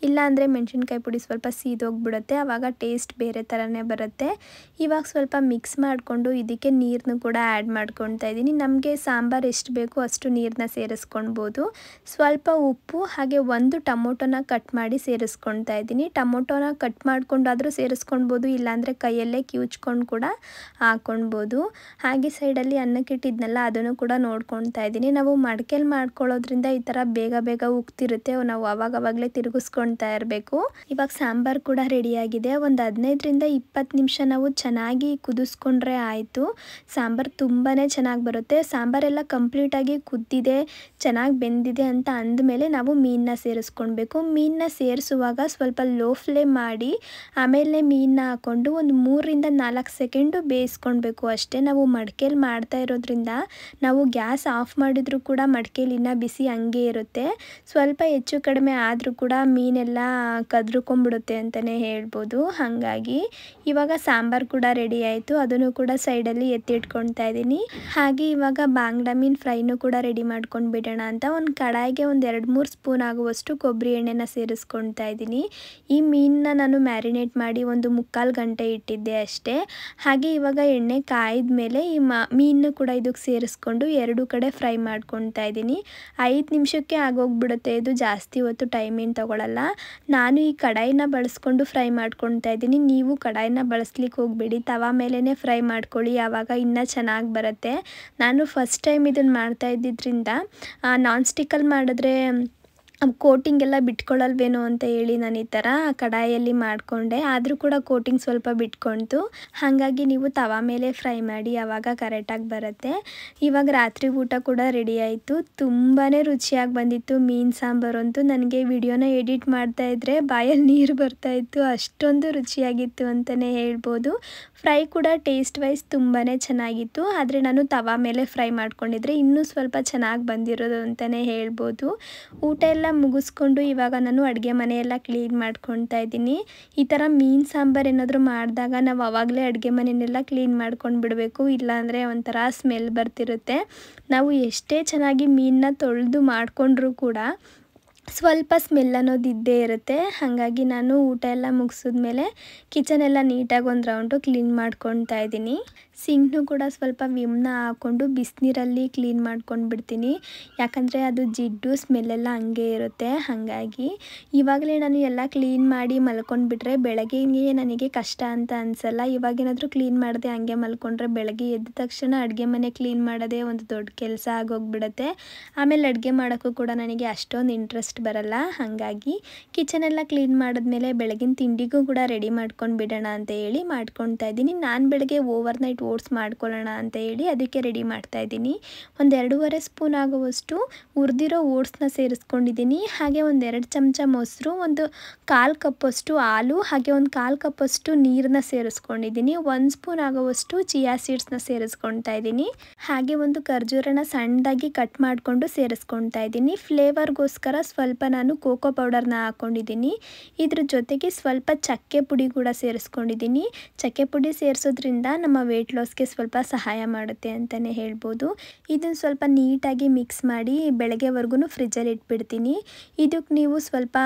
ಇಲ್ಲಾಂದರೆ ಮೆಣಸಿನ್ಕಾಯಿ ಪುಡಿ ಸ್ವಲ್ಪ ಸೀದೋಗ್ಬಿಡುತ್ತೆ, ಆವಾಗ ಟೇಸ್ಟ್ ಬೇರೆ ಥರನೇ ಬರುತ್ತೆ. ಇವಾಗ ಸ್ವಲ್ಪ ಮಿಕ್ಸ್ ಮಾಡಿಕೊಂಡು ಇದಕ್ಕೆ ನೀರನ್ನು ಕೂಡ ಆ್ಯಡ್ ಮಾಡ್ಕೊಳ್ತಾ ಇದ್ದೀನಿ. ನಮಗೆ ಸಾಂಬಾರು ಎಷ್ಟು ಬೇಕೋ ಅಷ್ಟು ನೀರನ್ನ ಸೇರಿಸ್ಕೊಳ್ಬೋದು. ಸ್ವಲ್ಪ ಉಪ್ಪು ಹಾಗೆ 1 ಟೊಮೊಟೊನ ಕಟ್ ಮಾಡಿ ಸೇರಿಸ್ಕೊಳ್ತಾ ಇದ್ದೀನಿ. ಟೊಮೊಟೊನ ಕಟ್ ಮಾಡ್ಕೊಂಡಾದರೂ ಸೇರಿಸ್ಕೊಳ್ಬೋದು, ಇಲ್ಲಾಂದರೆ ಕೈಯಲ್ಲೇ ಕಿವುಚ್ಕೊಂಡು ಕೂಡ ಹಾಕ್ಕೊಳ್ಬೋದು. ಹಾಗೆ ಸೈಡಲ್ಲಿ ಅನ್ನಕ್ಕೆ ಇಟ್ಟಿದ್ನಲ್ಲ ಅದನ್ನು ಕೂಡ ನೋಡ್ಕೊಳ್ತಾ ಇದ್ದೀನಿ. ನಾವು ಮಡಿಕೆಯಲ್ಲಿ ಮಾಡ್ಕೊಳ್ಳೋದ್ರಿಂದ ಈ ಥರ ಬೇಗ ಬೇಗ ಉಕ್ತಿರುತ್ತೆ, ನಾವು ಅವಾಗವಾಗಲೇ ತಿರುಗಿಸ್ಕೊಳ್ತಾ ಇರಬೇಕು. ಇವಾಗ ಸಾಂಬಾರು ಕೂಡ ರೆಡಿಯಾಗಿದೆ. ಒಂದು 15-20 ನಿಮಿಷ ನಾವು ಚೆನ್ನಾಗಿ ಕುದಿಸ್ಕೊಂಡ್ರೆ ಆಯಿತು. ಸಾಂಬಾರು ತುಂಬಾ ಚೆನ್ನಾಗಿ ಬರುತ್ತೆ. ಸಾಂಬಾರೆಲ್ಲ ಕಂಪ್ಲೀಟಾಗಿ ಕುದ್ದಿದೆ, ಚೆನ್ನಾಗಿ ಬೆಂದಿದೆ ಅಂತ ಅಂದಮೇಲೆ ನಾವು ಮೀನನ್ನ ಸೇರಿಸ್ಕೊಳ್ಬೇಕು. ಮೀನನ್ನ ಸೇರಿಸುವಾಗ ಸ್ವಲ್ಪ ಲೋ ಫ್ಲೇಮ್ ಮಾಡಿ ಆಮೇಲೆ ಮೀನನ್ನ ಹಾಕ್ಕೊಂಡು ಒಂದು 3-4 ಸೆಕೆಂಡು ಬೇಯಿಸ್ಕೊಳ್ಬೇಕು ಅಷ್ಟೇ. ನಾವು ಮಡಿಕೆಯಲ್ಲಿ ಮಾಡ್ತಾ ಇರೋದ್ರಿಂದ ನಾವು ಗ್ಯಾಸ್ ಆಫ್ ಮಾಡಿದರೂ ಕೂಡ ಮಡಿಕೆಯಲ್ಲಿ ಇನ್ನೂ ಬಿಸಿ ಹಂಗೆ ಇರುತ್ತೆ. ಸ್ವಲ್ಪ ಹೆಚ್ಚು ಕಡಿಮೆ ಆದರೂ ಕೂಡ ಮೀನೆಲ್ಲ ಕದ್ರುಕೊಂಡ್ಬಿಡುತ್ತೆ ಅಂತಲೇ ಹೇಳ್ಬೋದು. ಹಾಗಾಗಿ ಇವಾಗ ಸಾಂಬಾರು ಕೂಡ ರೆಡಿ ಆಯಿತು, ಅದನ್ನು ಕೂಡ ಸೈಡಲ್ಲಿ ಎತ್ತಿಟ್ಕೊಳ್ತಾ ಇದ್ದೀನಿ. ಹಾಗೆ ಇವಾಗ ಬಾಂಗ್ಡಾ ಮೀನು ಫ್ರೈನೂ ಕೂಡ ರೆಡಿ ಮಾಡ್ಕೊಂಡು ಬಿಡೋಣ ಅಂತ ಒಂದು ಕಡಾಯಿಗೆ ಒಂದು 2-3 ಸ್ಪೂನ್ ಆಗುವಷ್ಟು ಕೊಬ್ಬರಿ ಎಣ್ಣೆನ ಸೇರಿಸ್ಕೊಳ್ತಾ ಇದ್ದೀನಿ. ಈ ಮೀನನ್ನ ನಾನು ಮ್ಯಾರಿನೇಟ್ ಮಾಡಿ ಒಂದು 3/4 ಗಂಟೆ ಇಟ್ಟಿದ್ದೆ ಅಷ್ಟೇ. ಹಾಗೆ ಇವಾಗ ಎಣ್ಣೆ ಕಾಯ್ದ ಮೇಲೆ ಈ ಮೀನು ಕೂಡ ಇದಕ್ಕೆ ಸೇರಿಸ್ಕೊಂಡು 2 ಕಡೆ ಫ್ರೈ ಮಾಡ್ಕೊಳ್ತಾ ಇದ್ದೀನಿ. 5 ನಿಮಿಷಕ್ಕೆ ಆಗೋಗ್ಬಿಡುತ್ತೆ, ಇದು ಜಾಸ್ತಿ ಹೊತ್ತು ಟೈಮ್ ಏನು ತಗೊಳ್ಳಲ್ಲ. ನಾನು ಈ ಕಡಾಯಿನ ಬಳಸ್ಕೊಂಡು ಫ್ರೈ ಮಾಡ್ಕೊಳ್ತಾ ಇದ್ದೀನಿ. ನೀವು ಕಡಾಯಿನ ಬಳಸ್ಲಿಕ್ಕೆ ಹೋಗಬೇಡಿ, ತವಾ ಮೇಲೇ ಫ್ರೈ ಮಾಡ್ಕೊಳ್ಳಿ, ಆವಾಗ ಇನ್ನೂ ಚೆನ್ನಾಗಿ ಬರುತ್ತೆ. ನಾನು ಫಸ್ಟ್ ಟೈಮ್ ಇದನ್ನು ಮಾಡ್ತಾ ಇದ್ದಿದ್ದರಿಂದ ನಾನ್ ಸ್ಟಿಕ್ಕಲ್ಲಿ ಮಾಡಿದ್ರೆ ಕೋಟಿಂಗ್ ಎಲ್ಲ ಬಿಟ್ಕೊಳ್ಳಲ್ವೇನೋ ಅಂತ ಹೇಳಿ ನಾನು ಈ ಥರ ಕಡಾಯಿಯಲ್ಲಿ ಮಾಡಿಕೊಂಡೆ, ಆದರೂ ಕೂಡ ಕೋಟಿಂಗ್ ಸ್ವಲ್ಪ ಬಿಟ್ಕೊಳ್ತು. ಹಾಗಾಗಿ ನೀವು ತವಾ ಮೇಲೆ ಫ್ರೈ ಮಾಡಿ, ಆವಾಗ ಕರೆಕ್ಟಾಗಿ ಬರುತ್ತೆ. ಇವಾಗ ರಾತ್ರಿ ಊಟ ಕೂಡ ರೆಡಿ ಆಯಿತು. ತುಂಬಾ ರುಚಿಯಾಗಿ ಬಂದಿತ್ತು ಮೀನು ಸಾಂಬಾರು ಅಂತೂ. ನನಗೆ ವಿಡಿಯೋನ ಎಡಿಟ್ ಮಾಡ್ತಾಯಿದ್ರೆ ಬಾಯಲ್ಲಿ ನೀರು ಬರ್ತಾಯಿತ್ತು, ಅಷ್ಟೊಂದು ರುಚಿಯಾಗಿತ್ತು ಅಂತಲೇ ಹೇಳ್ಬೋದು. ಫ್ರೈ ಕೂಡ ಟೇಸ್ಟ್ ವೈಸ್ ತುಂಬಾ ಚೆನ್ನಾಗಿತ್ತು, ಆದರೆ ನಾನು ತವಾ ಮೇಲೆ ಫ್ರೈ ಮಾಡ್ಕೊಂಡಿದ್ರೆ ಇನ್ನೂ ಸ್ವಲ್ಪ ಚೆನ್ನಾಗಿ ಬಂದಿರೋದು ಅಂತಲೇ ಹೇಳ್ಬೋದು. ಊಟ ಎಲ್ಲ ಮುಗಿಸ್ಕೊಂಡು ಇವಾಗ ನಾನು ಅಡುಗೆ ಮನೆಯೆಲ್ಲ ಕ್ಲೀನ್ ಮಾಡ್ಕೊಳ್ತಾ ಇದ್ದೀನಿ. ಈ ಥರ ಮೀನು ಸಾಂಬಾರು ಏನಾದರೂ ಮಾಡಿದಾಗ ನಾವು ಆವಾಗಲೇ ಅಡುಗೆ ಮನೆಯನ್ನೆಲ್ಲ ಕ್ಲೀನ್ ಮಾಡ್ಕೊಂಡು ಬಿಡಬೇಕು, ಇಲ್ಲಾಂದರೆ ಒಂಥರ ಸ್ಮೆಲ್ ಬರ್ತಿರುತ್ತೆ. ನಾವು ಎಷ್ಟೇ ಚೆನ್ನಾಗಿ ಮೀನನ್ನ ತೊಳೆದು ಮಾಡಿಕೊಂಡ್ರೂ ಕೂಡ ಸ್ವಲ್ಪ ಸ್ಮೆಲ್ ಅನ್ನೋದು ಇದ್ದೇ ಇರುತ್ತೆ. ಹಾಗಾಗಿ ನಾನು ಊಟ ಎಲ್ಲ ಮುಗಿಸಿದ್ಮೇಲೆ ಕಿಚನ್ ಎಲ್ಲ ನೀಟಾಗಿ ಒಂದು ರೌಂಡು ಕ್ಲೀನ್ ಮಾಡ್ಕೊಳ್ತಾ ಇದ್ದೀನಿ. ಸಿಂಕ್ನು ಕೂಡ ಸ್ವಲ್ಪ ವಿಮ್ನ ಹಾಕ್ಕೊಂಡು ಬಿಸಿನೀರಲ್ಲಿ ಕ್ಲೀನ್ ಮಾಡ್ಕೊಂಡು ಬಿಡ್ತೀನಿ, ಯಾಕಂದರೆ ಅದು ಜಿಡ್ಡು ಸ್ಮೆಲ್ಲೆಲ್ಲ ಹಂಗೆ ಇರುತ್ತೆ. ಹಾಗಾಗಿ ಇವಾಗಲೇ ನಾನು ಎಲ್ಲ ಕ್ಲೀನ್ ಮಾಡಿ ಮಲ್ಕೊಂಡ್ಬಿಟ್ರೆ ಬೆಳಗ್ಗೆಗೆ ನನಗೆ ಕಷ್ಟ ಅಂತ ಅನಿಸಲ್ಲ. ಇವಾಗೇನಾದರೂ ಕ್ಲೀನ್ ಮಾಡದೆ ಹಂಗೆ ಮಲ್ಕೊಂಡ್ರೆ ಬೆಳಗ್ಗೆ ಎದ್ದ ತಕ್ಷಣ ಅಡುಗೆ ಮನೆ ಕ್ಲೀನ್ ಮಾಡೋದೇ ಒಂದು ದೊಡ್ಡ ಕೆಲಸ ಆಗೋಗ್ಬಿಡುತ್ತೆ. ಆಮೇಲೆ ಅಡುಗೆ ಮಾಡೋಕ್ಕೂ ಕೂಡ ನನಗೆ ಅಷ್ಟೊಂದು ಇಂಟ್ರೆಸ್ಟ್ ಬರಲ್ಲ. ಹಾಗಾಗಿ ಕಿಚನೆಲ್ಲ ಕ್ಲೀನ್ ಮಾಡಿದ್ಮೇಲೆ ಬೆಳಗಿನ ತಿಂಡಿಗೂ ಕೂಡ ರೆಡಿ ಮಾಡ್ಕೊಂಡು ಬಿಡೋಣ ಅಂತ ಹೇಳಿ ಮಾಡ್ಕೊಳ್ತಾ ಇದ್ದೀನಿ. ನಾನು ಬೆಳಗ್ಗೆ ಓವರ್ನೈಟ್ ಓಟ್ಸ್ ಮಾಡ್ಕೊಳ್ಳೋಣ ಅಂತ ಹೇಳಿ ಅದಕ್ಕೆ ರೆಡಿ ಮಾಡ್ತಾ ಇದ್ದೀನಿ. ಒಂದು 2.5 ಸ್ಪೂನ್ ಆಗುವಷ್ಟು ಹುರಿದಿರೋ ಓಟ್ಸ್ನ ಸೇರಿಸ್ಕೊಂಡಿದ್ದೀನಿ. ಹಾಗೆ ಒಂದು 2 ಚಮಚ ಮೊಸರು, ಒಂದು 1/4 ಕಪ್ಪಷ್ಟು ಹಾಲು, ಹಾಗೆ ಒಂದು 1/4 ಕಪ್ಪಷ್ಟು ನೀರನ್ನ ಸೇರಿಸ್ಕೊಂಡಿದ್ದೀನಿ. 1 ಸ್ಪೂನ್ ಆಗುವಷ್ಟು ಚಿಯಾ ಸೀಡ್ಸ್ನ ಸೇರಿಸ್ಕೊಳ್ತಾ ಇದ್ದೀನಿ. ಹಾಗೆ ಒಂದು ಖರ್ಜೂರನ ಸಣ್ಣದಾಗಿ ಕಟ್ ಮಾಡಿಕೊಂಡು ಸೇರಿಸ್ಕೊಳ್ತಾ ಇದ್ದೀನಿ. ಫ್ಲೇವರ್ಗೋಸ್ಕರ ಸ್ವಲ್ಪ ನಾನು ಕೋಕೋ ಪೌಡರ್ನ ಹಾಕ್ಕೊಂಡಿದ್ದೀನಿ. ಇದ್ರ ಜೊತೆಗೆ ಸ್ವಲ್ಪ ಚಕ್ಕೆ ಪುಡಿ ಕೂಡ ಸೇರಿಸ್ಕೊಂಡಿದ್ದೀನಿ. ಚಕ್ಕೆ ಪುಡಿ ಸೇರಿಸೋದ್ರಿಂದ ನಮ್ಮ ವೇಟ್ ಲಾಸ್ಗೆ ಸ್ವಲ್ಪ ಸಹಾಯ ಮಾಡುತ್ತೆ ಅಂತಲೇ ಹೇಳ್ಬೋದು. ಇದನ್ನು ಸ್ವಲ್ಪ ನೀಟಾಗಿ ಮಿಕ್ಸ್ ಮಾಡಿ ಬೆಳಗ್ಗೆವರೆಗೂ ಫ್ರಿಜ್ಜಲ್ಲಿ ಇಟ್ಬಿಡ್ತೀನಿ. ಇದಕ್ಕೆ ನೀವು ಸ್ವಲ್ಪ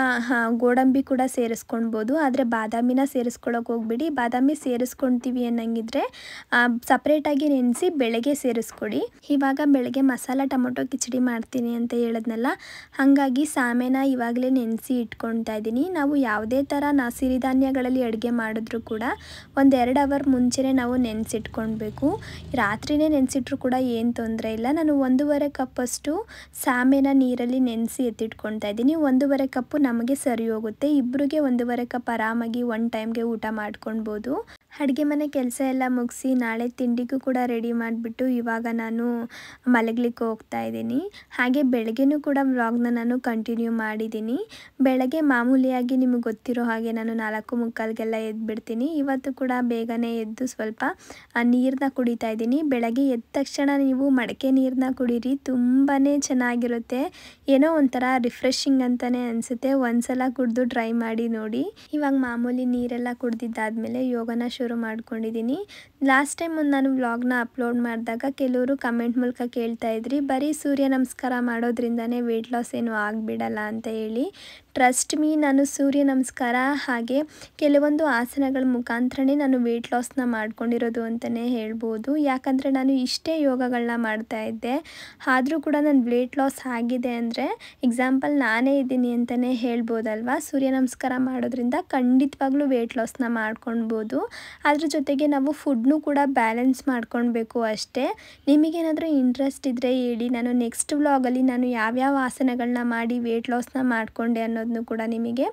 ಗೋಡಂಬಿ ಕೂಡ ಸೇರಿಸ್ಕೊಳ್ಬೋದು, ಆದರೆ ಬಾದಾಮಿನ ಸೇರಿಸ್ಕೊಳ್ಳೋಕೆ ಹೋಗ್ಬಿಡಿ. ಬಾದಾಮಿ ಸೇರಿಸ್ಕೊಳ್ತೀವಿ ಅನ್ನಂಗಿದ್ರೆ ಸಪ್ರೇಟಾಗಿ ನೆನೆಸಿ ಬೆಳಗ್ಗೆ ಸೇರಿಸ್ಕೊಡಿ. ಇವಾಗ ಬೆಳಗ್ಗೆ ಮಸಾಲ ಟೊಮೊಟೊ ಕಿಚಡಿ ಮಾಡ್ತೀನಿ ಅಂತ ಹೇಳಿದ್ನಲ್ಲ, ಹಾಗಾಗಿ ಸಾಮೆನ ಇವಾಗಲೇ ನೆನೆಸಿ ಇಟ್ಕೊಳ್ತಾ ಇದ್ದೀನಿ. ನಾವು ಯಾವುದೇ ಥರ ಸಿರಿಧಾನ್ಯಗಳಲ್ಲಿ ಅಡುಗೆ ಮಾಡಿದ್ರೂ ಕೂಡ 1-2 ಅವರ್ ಮುಂಚೆನೇ ನಾವು ನೆನೆಸಿಟ್ಕೊಳ್ಬೇಕು. ರಾತ್ರಿನೇ ನೆನೆಸಿಟ್ರೂ ಕೂಡ ಏನು ತೊಂದರೆ ಇಲ್ಲ. ನಾನು 1.5 ಕಪ್ಪಷ್ಟು ಸಾಮೆನ ನೀರಲ್ಲಿ ನೆನೆಸಿ ಎತ್ತಿಟ್ಕೊಳ್ತಾ ಇದ್ದೀನಿ. 1.5 ಕಪ್ಪು ನಮಗೆ ಸರಿ ಹೋಗುತ್ತೆ. ಇಬ್ಬರಿಗೆ 1.5 ಕಪ್ ಆರಾಮಾಗಿ ಒನ್ ಟೈಮ್ಗೆ ಊಟ ಮಾಡ್ಕೊಳ್ಬೋದು. ಅಡುಗೆ ಮನೆ ಕೆಲಸ ಎಲ್ಲ ಮುಗಿಸಿ ನಾಳೆ ತಿಂಡಿಗೂ ಕೂಡ ರೆಡಿ ಮಾಡಿಬಿಟ್ಟು ಇವಾಗ ನಾನು ಮಲಗಲಿಕ್ಕೆ ಹೋಗ್ತಾ ಇದ್ದೀನಿ. ಹಾಗೆ ಬೆಳಗ್ಗೆನೂ ಕೂಡ ವ್ಲಾಗ್ನ ನಾನು ಕಂಟಿನ್ಯೂ ಮಾಡಿದ್ದೀನಿ. ಬೆಳಗ್ಗೆ ಮಾಮೂಲಿಯಾಗಿ ನಿಮಗೆ ಗೊತ್ತಿರೋ ಹಾಗೆ ನಾನು 4:45ಗೆಲ್ಲ ಎದ್ಬಿಡ್ತೀನಿ. ಇವತ್ತು ಕೂಡ ಬೇಗನೆ ಎದ್ದು ಸ್ವಲ್ಪ ನೀರನ್ನ ಕುಡಿತಾ ಇದ್ದೀನಿ. ಬೆಳಗ್ಗೆ ಎದ್ದ ತಕ್ಷಣ ನೀವು ಮಡಕೆ ನೀರನ್ನ ಕುಡೀರಿ, ತುಂಬಾ ಚೆನ್ನಾಗಿರುತ್ತೆ. ಏನೋ ಒಂಥರ ರಿಫ್ರೆಶಿಂಗ್ ಅಂತಲೇ ಅನಿಸುತ್ತೆ. ಒಂದ್ಸಲ ಕುಡಿದು ಟ್ರೈ ಮಾಡಿ ನೋಡಿ. ಇವಾಗ ಮಾಮೂಲಿ ನೀರೆಲ್ಲ ಕುಡ್ದಿದ್ದಾದಮೇಲೆ ಯೋಗನ ಶುರು ಮಾಡ್ಕೊಂಡಿದ್ದೀನಿ. ಲಾಸ್ಟ್ ಟೈಮ್ ನಾನು ವ್ಲಾಗ್ನ ಅಪ್ಲೋಡ್ ಮಾಡಿದಾಗ ಕೆಲವರು ಕಮೆಂಟ್ ಮೂಲಕ ಕೇಳ್ತಾ ಇದ್ರಿ, ಬರೀ ಸೂರ್ಯ ನಮಸ್ಕಾರ ಮಾಡೋದ್ರಿಂದನೇ ವೆಯ್ಟ್ ಲಾಸ್ ಏನು ಆಗಿಬಿಡಲ್ಲ ಅಂತ ಹೇಳಿ. ಟ್ರಸ್ಟ್ ಮೀ, ನಾನು ಸೂರ್ಯ ನಮಸ್ಕಾರ ಹಾಗೆ ಕೆಲವೊಂದು ಆಸನಗಳ ಮುಖಾಂತರನೇ ನಾನು ವೆಯ್ಟ್ ಲಾಸ್ನ ಮಾಡ್ಕೊಂಡಿರೋದು ಅಂತಲೇ ಹೇಳ್ಬೋದು. ಯಾಕಂದರೆ ನಾನು ಇಷ್ಟೇ ಯೋಗಗಳನ್ನ ಮಾಡ್ತಾ ಇದ್ದೆ, ಆದರೂ ಕೂಡ ನನ್ನ ವೆಯ್ಟ್ ಲಾಸ್ ಆಗಿದೆ ಅಂದರೆ ಎಕ್ಸಾಂಪಲ್ ನಾನೇ ಇದ್ದೀನಿ ಅಂತಲೇ ಹೇಳ್ಬೋದಲ್ವ. ಸೂರ್ಯ ನಮಸ್ಕಾರ ಮಾಡೋದ್ರಿಂದ ಖಂಡಿತವಾಗ್ಲೂ ವೆಯ್ಟ್ ಲಾಸ್ನ ಮಾಡ್ಕೊಳ್ಬೋದು. ಅದ್ರ ಜೊತೆಗೆ ನಾವು ಫುಡ್ನೂ ಕೂಡ ಬ್ಯಾಲೆನ್ಸ್ ಮಾಡ್ಕೊಳ್ಬೇಕು ಅಷ್ಟೇ. ನಿಮಗೇನಾದರೂ ಇಂಟ್ರೆಸ್ಟ್ ಇದ್ದರೆ ಹೇಳಿ, ನಾನು ನೆಕ್ಸ್ಟ್ ವ್ಲಾಗಲ್ಲಿ ನಾನು ಯಾವ್ಯಾವ ಆಸನಗಳನ್ನ ಮಾಡಿ ವೆಯ್ಟ್ ಲಾಸ್ನ ಮಾಡಿಕೊಂಡೆ ಅನ್ನೋದನ್ನು ಕೂಡ ನಿಮಗೆ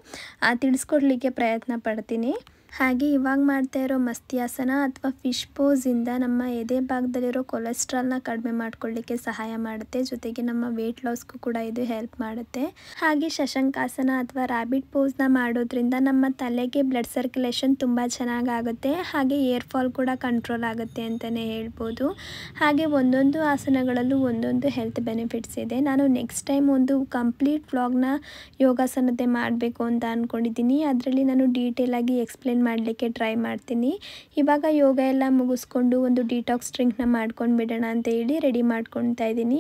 ತಿಳಿಸ್ಕೊಡ್ಲಿಕ್ಕೆ ಪ್ರಯತ್ನ ಪಡ್ತೀನಿ. ಹಾಗೆ ಇವಾಗ ಮಾಡ್ತಾ ಇರೋ ಮಸ್ತಿಯಾಸನ ಅಥವಾ ಫಿಶ್ ಪೋಸಿಂದ ನಮ್ಮ ಎದೆ ಭಾಗದಲ್ಲಿರೋ ಕೊಲೆಸ್ಟ್ರಾಲ್ನ ಕಡಿಮೆ ಮಾಡ್ಕೊಳ್ಳಿಕ್ಕೆ ಸಹಾಯ ಮಾಡುತ್ತೆ. ಜೊತೆಗೆ ನಮ್ಮ ವೆಯ್ಟ್ ಲಾಸ್ಗೂ ಕೂಡ ಇದು ಹೆಲ್ಪ್ ಮಾಡುತ್ತೆ. ಹಾಗೆ ಶಶಂಕಾಸನ ಅಥವಾ ರ್ಯಾಬಿಟ್ ಪೋಸ್ನ ಮಾಡೋದ್ರಿಂದ ನಮ್ಮ ತಲೆಗೆ ಬ್ಲಡ್ ಸರ್ಕ್ಯುಲೇಷನ್ ತುಂಬ ಚೆನ್ನಾಗಾಗುತ್ತೆ. ಹಾಗೆ ಏರ್ ಫಾಲ್ ಕೂಡ ಕಂಟ್ರೋಲ್ ಆಗುತ್ತೆ ಅಂತಲೇ ಹೇಳ್ಬೋದು. ಹಾಗೆ ಒಂದೊಂದು ಆಸನಗಳಲ್ಲೂ ಒಂದೊಂದು ಹೆಲ್ತ್ ಬೆನಿಫಿಟ್ಸ್ ಇದೆ. ನಾನು ನೆಕ್ಸ್ಟ್ ಟೈಮ್ ಒಂದು ಕಂಪ್ಲೀಟ್ ವ್ಲಾಗ್ನ ಯೋಗಾಸನತೆ ಮಾಡಬೇಕು ಅಂತ ಅಂದ್ಕೊಂಡಿದ್ದೀನಿ. ಅದರಲ್ಲಿ ನಾನು ಡೀಟೇಲಾಗಿ ಎಕ್ಸ್ಪ್ಲೇನ್ ಮಾಡಲಿಕ್ಕೆ ಟ್ರೈ ಮಾಡ್ತೀನಿ. ಇವಾಗ ಯೋಗ ಎಲ್ಲ ಮುಗಿಸ್ಕೊಂಡು ಒಂದು ಡಿಟಾಕ್ಸ್ ಡ್ರಿಂಕ್ನ ಮಾಡ್ಕೊಂಡು ಬಿಡೋಣ ಅಂತ ಹೇಳಿ ರೆಡಿ ಮಾಡ್ಕೊಳ್ತಾ ಇದ್ದೀನಿ.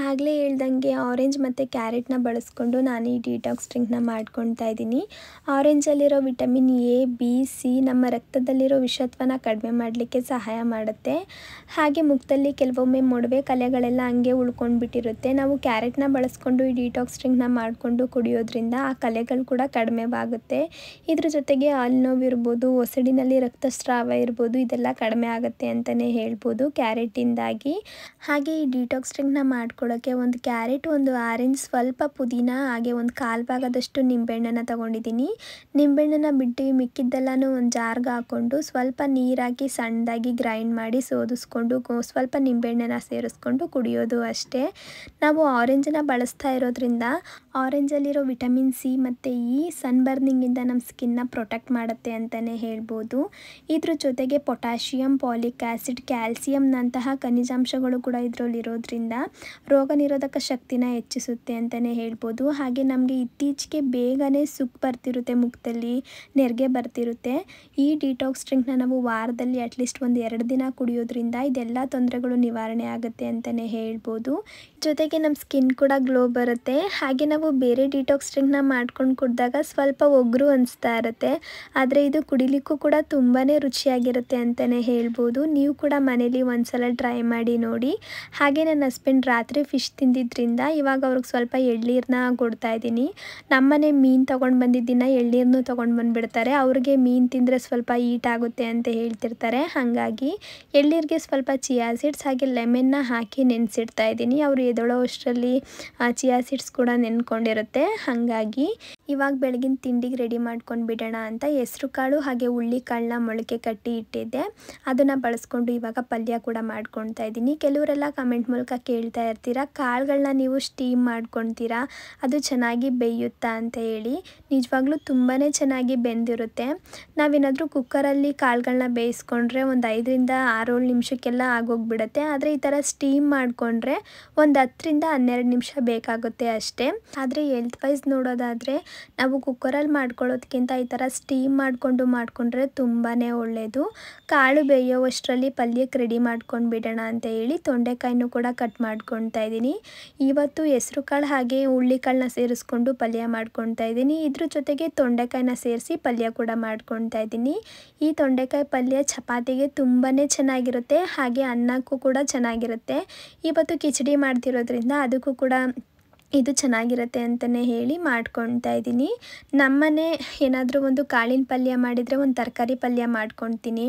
ಆಗಲೇ ಹೇಳ್ದಂಗೆ ಆರೆಂಜ್ ಮತ್ತು ಕ್ಯಾರೆಟ್ನ ಬಳಸ್ಕೊಂಡು ನಾನು ಈ ಡಿಟಾಕ್ಸ್ ಡ್ರಿಂಕ್ನ ಮಾಡ್ಕೊಳ್ತಾ ಇದ್ದೀನಿ. ಆರೆಂಜಲ್ಲಿರೋ ವಿಟಮಿನ್ ಎ, ಬಿ, ಸಿ ನಮ್ಮ ರಕ್ತದಲ್ಲಿರೋ ವಿಷತ್ವನ ಕಡಿಮೆ ಮಾಡಲಿಕ್ಕೆ ಸಹಾಯ ಮಾಡುತ್ತೆ. ಹಾಗೆ ಮುಖದಲ್ಲಿ ಕೆಲವೊಮ್ಮೆ ಮೊಡವೆ ಕಲೆಗಳೆಲ್ಲ ಹಂಗೆ ಉಳ್ಕೊಂಡ್ಬಿಟ್ಟಿರುತ್ತೆ. ನಾವು ಕ್ಯಾರೆಟ್ನ ಬಳಸ್ಕೊಂಡು ಈ ಡಿಟಾಕ್ಸ್ ಡ್ರಿಂಕ್ನ ಮಾಡಿಕೊಂಡು ಕುಡಿಯೋದ್ರಿಂದ ಆ ಕಲೆಗಳು ಕೂಡ ಕಡಿಮೆವಾಗುತ್ತೆ. ಇದ್ರ ಜೊತೆಗೆ ಹಾಲು ನೋವು ಇರ್ಬೋದು, ಒಸಡಿನಲ್ಲಿ ರಕ್ತಸ್ರಾವ ಇರ್ಬೋದು, ಇದೆಲ್ಲ ಕಡಿಮೆ ಆಗುತ್ತೆ ಅಂತಲೇ ಹೇಳ್ಬೋದು ಕ್ಯಾರೆಟಿಂದಾಗಿ. ಹಾಗೆ ಈ ಡಿಟಾಕ್ಸ್ ಡ್ರಿಂಕ್ನ ಮಾಡ್ಕೊಳ್ಳೋಕ್ಕೆ ಒಂದು ಕ್ಯಾರೆಟ್, ಒಂದು ಆರೆಂಜ್, ಸ್ವಲ್ಪ ಪುದೀನ, ಹಾಗೆ ಒಂದು 1/4 ಭಾಗದಷ್ಟು ನಿಂಬೆಹಣ್ಣನ್ನು ತೊಗೊಂಡಿದ್ದೀನಿ. ನಿಂಬೆಹಣ್ಣನ್ನು ಬಿಟ್ಟು ಮಿಕ್ಕಿದ್ದೆಲ್ಲನೂ ಒಂದು ಜಾರ್ಗೆ ಹಾಕ್ಕೊಂಡು ಸ್ವಲ್ಪ ನೀರಾಕಿ ಸಣ್ಣದಾಗಿ ಗ್ರೈಂಡ್ ಮಾಡಿ ಸೋದಿಸ್ಕೊಂಡು ಸ್ವಲ್ಪ ನಿಂಬೆಹಣ್ಣನ್ನು ಸೇರಿಸ್ಕೊಂಡು ಕುಡಿಯೋದು ಅಷ್ಟೇ. ನಾವು ಆರೆಂಜನ್ನು ಬಳಸ್ತಾ ಇರೋದ್ರಿಂದ ಆರೆಂಜಲ್ಲಿರೋ ವಿಟಮಿನ್ ಸಿ ಮತ್ತು ಈ ಸನ್ ಬರ್ನಿಂಗಿಂದ ನಮ್ಮ ಸ್ಕಿನ್ನ ಪ್ರೊಟೆಕ್ಟ್ ಮಾಡುತ್ತೆ ಅಂತಲೇ ಅಂತಲೇ ಹೇಳ್ಬೋದು. ಇದ್ರ ಜೊತೆಗೆ ಪೊಟ್ಯಾಷಿಯಮ್, ಪಾಲಿಕ್ ಆ್ಯಸಿಡ್, ಕ್ಯಾಲ್ಸಿಯಂನಂತಹ ಖನಿಜಾಂಶಗಳು ಕೂಡ ಇದರಲ್ಲಿರೋದ್ರಿಂದ ರೋಗ ನಿರೋಧಕ ಶಕ್ತಿನ ಹೆಚ್ಚಿಸುತ್ತೆ ಅಂತಲೇ ಹೇಳ್ಬೋದು. ಹಾಗೆ ನಮಗೆ ಇತ್ತೀಚೆಗೆ ಬೇಗನೆ ಸುಕ್ಕು ಬರ್ತಿರುತ್ತೆ, ಮುಖದಲ್ಲಿ ನೆರಿಗೆ ಬರ್ತಿರುತ್ತೆ. ಈ ಡಿಟಾಕ್ಸ್ ಡ್ರಿಂಕ್ನ ನಾವು ವಾರದಲ್ಲಿ ಅಟ್ಲೀಸ್ಟ್ ಒಂದು 2 ದಿನ ಕುಡಿಯೋದ್ರಿಂದ ಇದೆಲ್ಲ ತೊಂದರೆಗಳು ನಿವಾರಣೆ ಆಗುತ್ತೆ ಅಂತಲೇ ಹೇಳ್ಬೋದು. ಜೊತೆಗೆ ನಮ್ಮ ಸ್ಕಿನ್ ಕೂಡ ಗ್ಲೋ ಬರುತ್ತೆ. ಹಾಗೆ ನಾವು ಬೇರೆ ಡಿಟಾಕ್ಸ್ ಡ್ರಿಂಕ್ನ ಮಾಡ್ಕೊಂಡು ಕುಡಿದಾಗ ಸ್ವಲ್ಪ ಒಗರು ಅನಿಸ್ತಾ ಇರುತ್ತೆ, ಆದರೆ ಇದು ಕುಡಿಲಿಕ್ಕೂ ಕೂಡ ತುಂಬಾ ರುಚಿಯಾಗಿರುತ್ತೆ ಅಂತಲೇ ಹೇಳ್ಬೋದು. ನೀವು ಕೂಡ ಮನೇಲಿ ಒಂದ್ಸಲ ಟ್ರೈ ಮಾಡಿ ನೋಡಿ. ಹಾಗೆ ನನ್ನ ಹಸ್ಬೆಂಡ್ ರಾತ್ರಿ ಫಿಶ್ ತಿಂದಿದ್ದರಿಂದ ಇವಾಗ ಅವ್ರಿಗೆ ಸ್ವಲ್ಪ ಎಳ್ನೀರನ್ನ ಕೊಡ್ತಾ ಇದ್ದೀನಿ. ನಮ್ಮನೆ ಮೀನು ತೊಗೊಂಡು ಬಂದಿದ್ದಿನ ಎಳ್ನೀರನ್ನು ತೊಗೊಂಡು ಬಂದುಬಿಡ್ತಾರೆ. ಅವ್ರಿಗೆ ಮೀನು ತಿಂದರೆ ಸ್ವಲ್ಪ ಈಟ್ ಆಗುತ್ತೆ ಅಂತ ಹೇಳ್ತಿರ್ತಾರೆ. ಹಾಗಾಗಿ ಎಳ್ನೀರಿಗೆ ಸ್ವಲ್ಪ ಚಿಯಾ ಸೀಡ್ಸ್ ಹಾಗೆ ಲೆಮನ್ನ ಹಾಕಿ ನೆನೆಸಿಡ್ತಾ ಇದ್ದೀನಿ. ಅವರು ಎದೊಳೋ ಅಷ್ಟರಲ್ಲಿ ಚಿಯಾ ಸೀಡ್ಸ್ ಕೂಡ ನೆನ್ಕೊಂಡಿರುತ್ತೆ. ಹಾಗಾಗಿ ಇವಾಗ ಬೆಳಗಿನ ತಿಂಡಿಗೆ ರೆಡಿ ಮಾಡ್ಕೊಂಡು ಬಿಡೋಣ ಅಂತ ಹೆಸರು ಕಾಳು ಹಾಗೆ ಹುಳ್ಳಿಕಾಳನ್ನ ಮೊಳಕೆ ಕಟ್ಟಿ ಇಟ್ಟಿದ್ದೆ. ಅದನ್ನು ಬಳಸ್ಕೊಂಡು ಇವಾಗ ಪಲ್ಯ ಕೂಡ ಮಾಡ್ಕೊಳ್ತಾ ಇದ್ದೀನಿ. ಕೆಲವರೆಲ್ಲ ಕಮೆಂಟ್ ಮೂಲಕ ಕೇಳ್ತಾ ಇರ್ತೀರಾ, ಕಾಳುಗಳನ್ನ ನೀವು ಸ್ಟೀಮ್ ಮಾಡ್ಕೊತೀರಾ, ಅದು ಚೆನ್ನಾಗಿ ಬೇಯುತ್ತಾ ಅಂತ ಹೇಳಿ. ನಿಜವಾಗ್ಲೂ ತುಂಬಾ ಚೆನ್ನಾಗಿ ಬೆಂದಿರುತ್ತೆ. ನಾವೇನಾದರೂ ಕುಕ್ಕರಲ್ಲಿ ಕಾಳುಗಳನ್ನ ಬೇಯಿಸ್ಕೊಂಡ್ರೆ ಒಂದು 5ರಿಂದ 6-7 ನಿಮಿಷಕ್ಕೆಲ್ಲ ಆಗೋಗ್ಬಿಡುತ್ತೆ. ಆದರೆ ಈ ಥರ ಸ್ಟೀಮ್ ಮಾಡಿಕೊಂಡ್ರೆ ಒಂದು 10ರಿಂದ 12 ನಿಮಿಷ ಬೇಕಾಗುತ್ತೆ ಅಷ್ಟೇ. ಆದರೆ ಹೆಲ್ತ್ ವೈಸ್ ನೋಡೋದಾದರೆ ನಾವು ಕುಕ್ಕರಲ್ಲಿ ಮಾಡ್ಕೊಳ್ಳೋದಕ್ಕಿಂತ ಈ ಥರ ಸ್ಟೀಮ್ ಮಾಡಿಕೊಂಡ್ರೆ ತುಂಬಾ ಒಳ್ಳೆಯದು. ಕಾಳು ಬೇಯೋವಷ್ಟರಲ್ಲಿ ಪಲ್ಯಕ್ಕೆ ರೆಡಿ ಮಾಡ್ಕೊಂಡು ಬಿಡೋಣ ಅಂತ ಹೇಳಿ ತೊಂಡೆಕಾಯಿನೂ ಕೂಡ ಕಟ್ ಮಾಡ್ಕೊತಾ ಇದ್ದೀನಿ. ಇವತ್ತು ಹೆಸರು ಕಾಳು ಹಾಗೆ ಹುಳ್ಳಿಕಾಳನ್ನ ಸೇರಿಸ್ಕೊಂಡು ಪಲ್ಯ ಮಾಡ್ಕೊತಾ ಇದ್ದೀನಿ. ಇದ್ರ ಜೊತೆಗೆ ತೊಂಡೆಕಾಯಿನ ಸೇರಿಸಿ ಪಲ್ಯ ಕೂಡ ಮಾಡ್ಕೊತಾ ಇದ್ದೀನಿ. ಈ ತೊಂಡೆಕಾಯಿ ಪಲ್ಯ ಚಪಾತಿಗೆ ತುಂಬಾ ಚೆನ್ನಾಗಿರುತ್ತೆ, ಹಾಗೆ ಅನ್ನಕ್ಕೂ ಕೂಡ ಚೆನ್ನಾಗಿರುತ್ತೆ. ಇವತ್ತು ಕಿಚಡಿ ಮಾಡ್ತಿರೋದ್ರಿಂದ ಅದಕ್ಕೂ ಕೂಡ ಇದು ಚೆನ್ನಾಗಿರುತ್ತೆ ಅಂತಲೇ ಹೇಳಿ ಮಾಡ್ಕೊತಾ ಇದ್ದೀನಿ. ನಮ್ಮನೆ ಏನಾದರೂ ಒಂದು ಕಾಳಿನ ಪಲ್ಯ ಮಾಡಿದರೆ ಒಂದು ತರಕಾರಿ ಪಲ್ಯ ಮಾಡ್ಕೊತೀನಿ,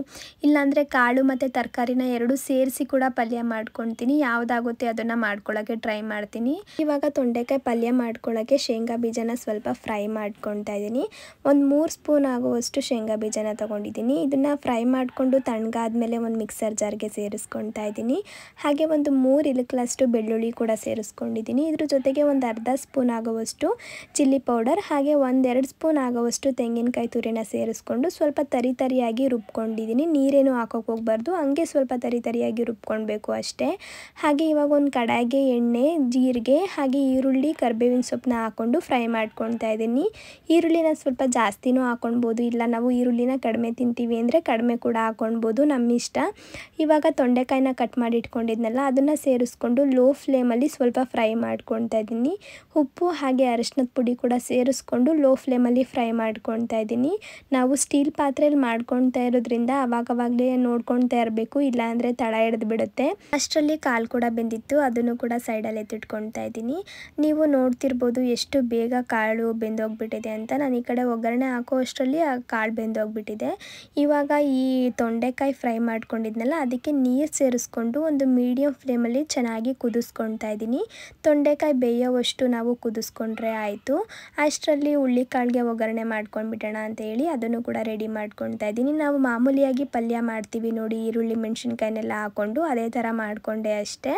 ಇಲ್ಲಾಂದರೆ ಕಾಳು ಮತ್ತು ತರಕಾರಿನ ಎರಡೂ ಸೇರಿಸಿ ಕೂಡ ಪಲ್ಯ ಮಾಡ್ಕೊತೀನಿ. ಯಾವುದಾಗುತ್ತೆ ಅದನ್ನು ಮಾಡ್ಕೊಳ್ಳೋಕ್ಕೆ ಟ್ರೈ ಮಾಡ್ತೀನಿ. ಇವಾಗ ತೊಂಡೆಕಾಯಿ ಪಲ್ಯ ಮಾಡ್ಕೊಳ್ಳೋಕ್ಕೆ ಶೇಂಗಾ ಬೀಜನ ಸ್ವಲ್ಪ ಫ್ರೈ ಮಾಡ್ಕೊತಾ ಇದ್ದೀನಿ. ಒಂದು 3 ಸ್ಪೂನ್ ಆಗುವಷ್ಟು ಶೇಂಗಾ ಬೀಜನ ತೊಗೊಂಡಿದ್ದೀನಿ. ಇದನ್ನು ಫ್ರೈ ಮಾಡಿಕೊಂಡು ತಣ್ಣಗಾದ್ಮೇಲೆ ಒಂದು ಮಿಕ್ಸರ್ ಜಾರ್ಗೆ ಸೇರಿಸ್ಕೊತಾ ಇದ್ದೀನಿ. ಹಾಗೆ ಒಂದು 3 ಇಲಕ್ಲಷ್ಟು ಬೆಳ್ಳುಳ್ಳಿ ಕೂಡ ಸೇರಿಸ್ಕೊಂಡಿದ್ದೀನಿ. ಇದ್ರ ಜೊತೆಗೆ ಒಂದು ಅರ್ಧ ಸ್ಪೂನ್ ಆಗುವಷ್ಟು ಚಿಲ್ಲಿ ಪೌಡರ್ ಹಾಗೆ 1-2 ಸ್ಪೂನ್ ಆಗುವಷ್ಟು ತೆಂಗಿನಕಾಯಿ ತುರಿನ ಸೇರಿಸ್ಕೊಂಡು ಸ್ವಲ್ಪ ತರಿಯಾಗಿ ರುಬ್ಕೊಂಡಿದ್ದೀನಿ. ನೀರೇನು ಹಾಕೋಕೆ ಹೋಗಬಾರ್ದು, ಹಂಗೆ ಸ್ವಲ್ಪ ತರಿಯಾಗಿ ರುಬ್ಕೊಳ್ಬೇಕು ಅಷ್ಟೇ. ಹಾಗೆ ಇವಾಗ ಒಂದು ಕಡಾಯಿಗೆ ಎಣ್ಣೆ, ಜೀರಿಗೆ ಹಾಗೆ ಈರುಳ್ಳಿ, ಕರಿಬೇವಿನ ಸೊಪ್ಪನ್ನ ಹಾಕ್ಕೊಂಡು ಫ್ರೈ ಮಾಡ್ಕೊತಾ ಇದ್ದೀನಿ. ಈರುಳ್ಳಿನ ಸ್ವಲ್ಪ ಜಾಸ್ತಿನೂ ಹಾಕ್ಕೊಳ್ಬೋದು, ಇಲ್ಲ ನಾವು ಈರುಳ್ಳಿನ ಕಡಿಮೆ ತಿಂತೀವಿ ಅಂದರೆ ಕಡಿಮೆ ಕೂಡ ಹಾಕ್ಕೊಳ್ಬೋದು, ನಮ್ಮ ಇಷ್ಟ. ಇವಾಗ ತೊಂಡೆಕಾಯಿನ ಕಟ್ ಮಾಡಿ ಇಟ್ಕೊಂಡಿದ್ನಲ್ಲ ಅದನ್ನು ಸೇರಿಸ್ಕೊಂಡು ಲೋ ಫ್ಲೇಮಲ್ಲಿ ಸ್ವಲ್ಪ ಫ್ರೈ ಮಾಡ್ಕೊತಾ ಇದ್ದೀನಿ. ಉಪ್ಪು ಹಾಗೆ ಅರಿಶಿನದ ಪುಡಿ ಕೂಡ ಸೇರಿಸ್ಕೊಂಡು ಲೋ ಫ್ಲೇಮಲ್ಲಿ ಫ್ರೈ ಮಾಡ್ಕೊತಾ ಇದ್ದೀನಿ. ನಾವು ಸ್ಟೀಲ್ ಪಾತ್ರೆಯಲ್ಲಿ ಮಾಡ್ಕೊತಾ ಇರೋದ್ರಿಂದ ಅವಾಗವಾಗಲೇ ನೋಡ್ಕೊತಾ ಇರಬೇಕು, ಇಲ್ಲಾಂದರೆ ತಳ ಹಿಡಿದು ಬಿಡುತ್ತೆ. ಅಷ್ಟರಲ್ಲಿ ಕಾಳು ಕೂಡ ಬೆಂದಿತ್ತು, ಅದನ್ನು ಕೂಡ ಸೈಡಲ್ಲಿ ಎತ್ತಿಟ್ಕೊತಾ ಇದ್ದೀನಿ. ನೀವು ನೋಡ್ತಿರ್ಬೋದು ಎಷ್ಟು ಬೇಗ ಕಾಳು ಬೆಂದೋಗ್ಬಿಟ್ಟಿದೆ ಅಂತ. ನಾನು ಈ ಕಡೆ ಒಗ್ಗರಣೆ ಹಾಕೋ ಅಷ್ಟರಲ್ಲಿ ಆ ಕಾಳು ಬೆಂದೋಗ್ಬಿಟ್ಟಿದೆ. ಇವಾಗ ಈ ತೊಂಡೆಕಾಯಿ ಫ್ರೈ ಮಾಡ್ಕೊಂಡಿದ್ನಲ್ಲ ಅದಕ್ಕೆ ನೀರು ಸೇರಿಸ್ಕೊಂಡು ಒಂದು ಮೀಡಿಯಮ್ ಫ್ಲೇಮಲ್ಲಿ ಚೆನ್ನಾಗಿ ಕುದಿಸ್ಕೊತಾ ಇದ್ದೀನಿ. ತೊಂಡೆಕಾಯಿ ಬೇಯೋವಷ್ಟು ನಾವು ಕುದಿಸ್ಕೊಂಡ್ರೆ ಆಯಿತು. ಅಷ್ಟರಲ್ಲಿ ಹುಳ್ಳಿಕಾಳಿಗೆ ಒಗ್ಗರಣೆ ಮಾಡ್ಕೊಂಡ್ಬಿಡೋಣ ಅಂತ ಹೇಳಿ ಅದನ್ನು ಕೂಡ ರೆಡಿ ಮಾಡ್ಕೊತಾ ಇದ್ದೀನಿ. ನಾವು ಮಾಮೂಲಿಯಾಗಿ ಪಲ್ಯ ಮಾಡ್ತೀವಿ ನೋಡಿ, ಈರುಳ್ಳಿ ಮೆಣಸಿನ್ಕಾಯಿನೆಲ್ಲ ಹಾಕ್ಕೊಂಡು ಅದೇ ಥರ ಮಾಡಿಕೊಂಡೆ ಅಷ್ಟೇ.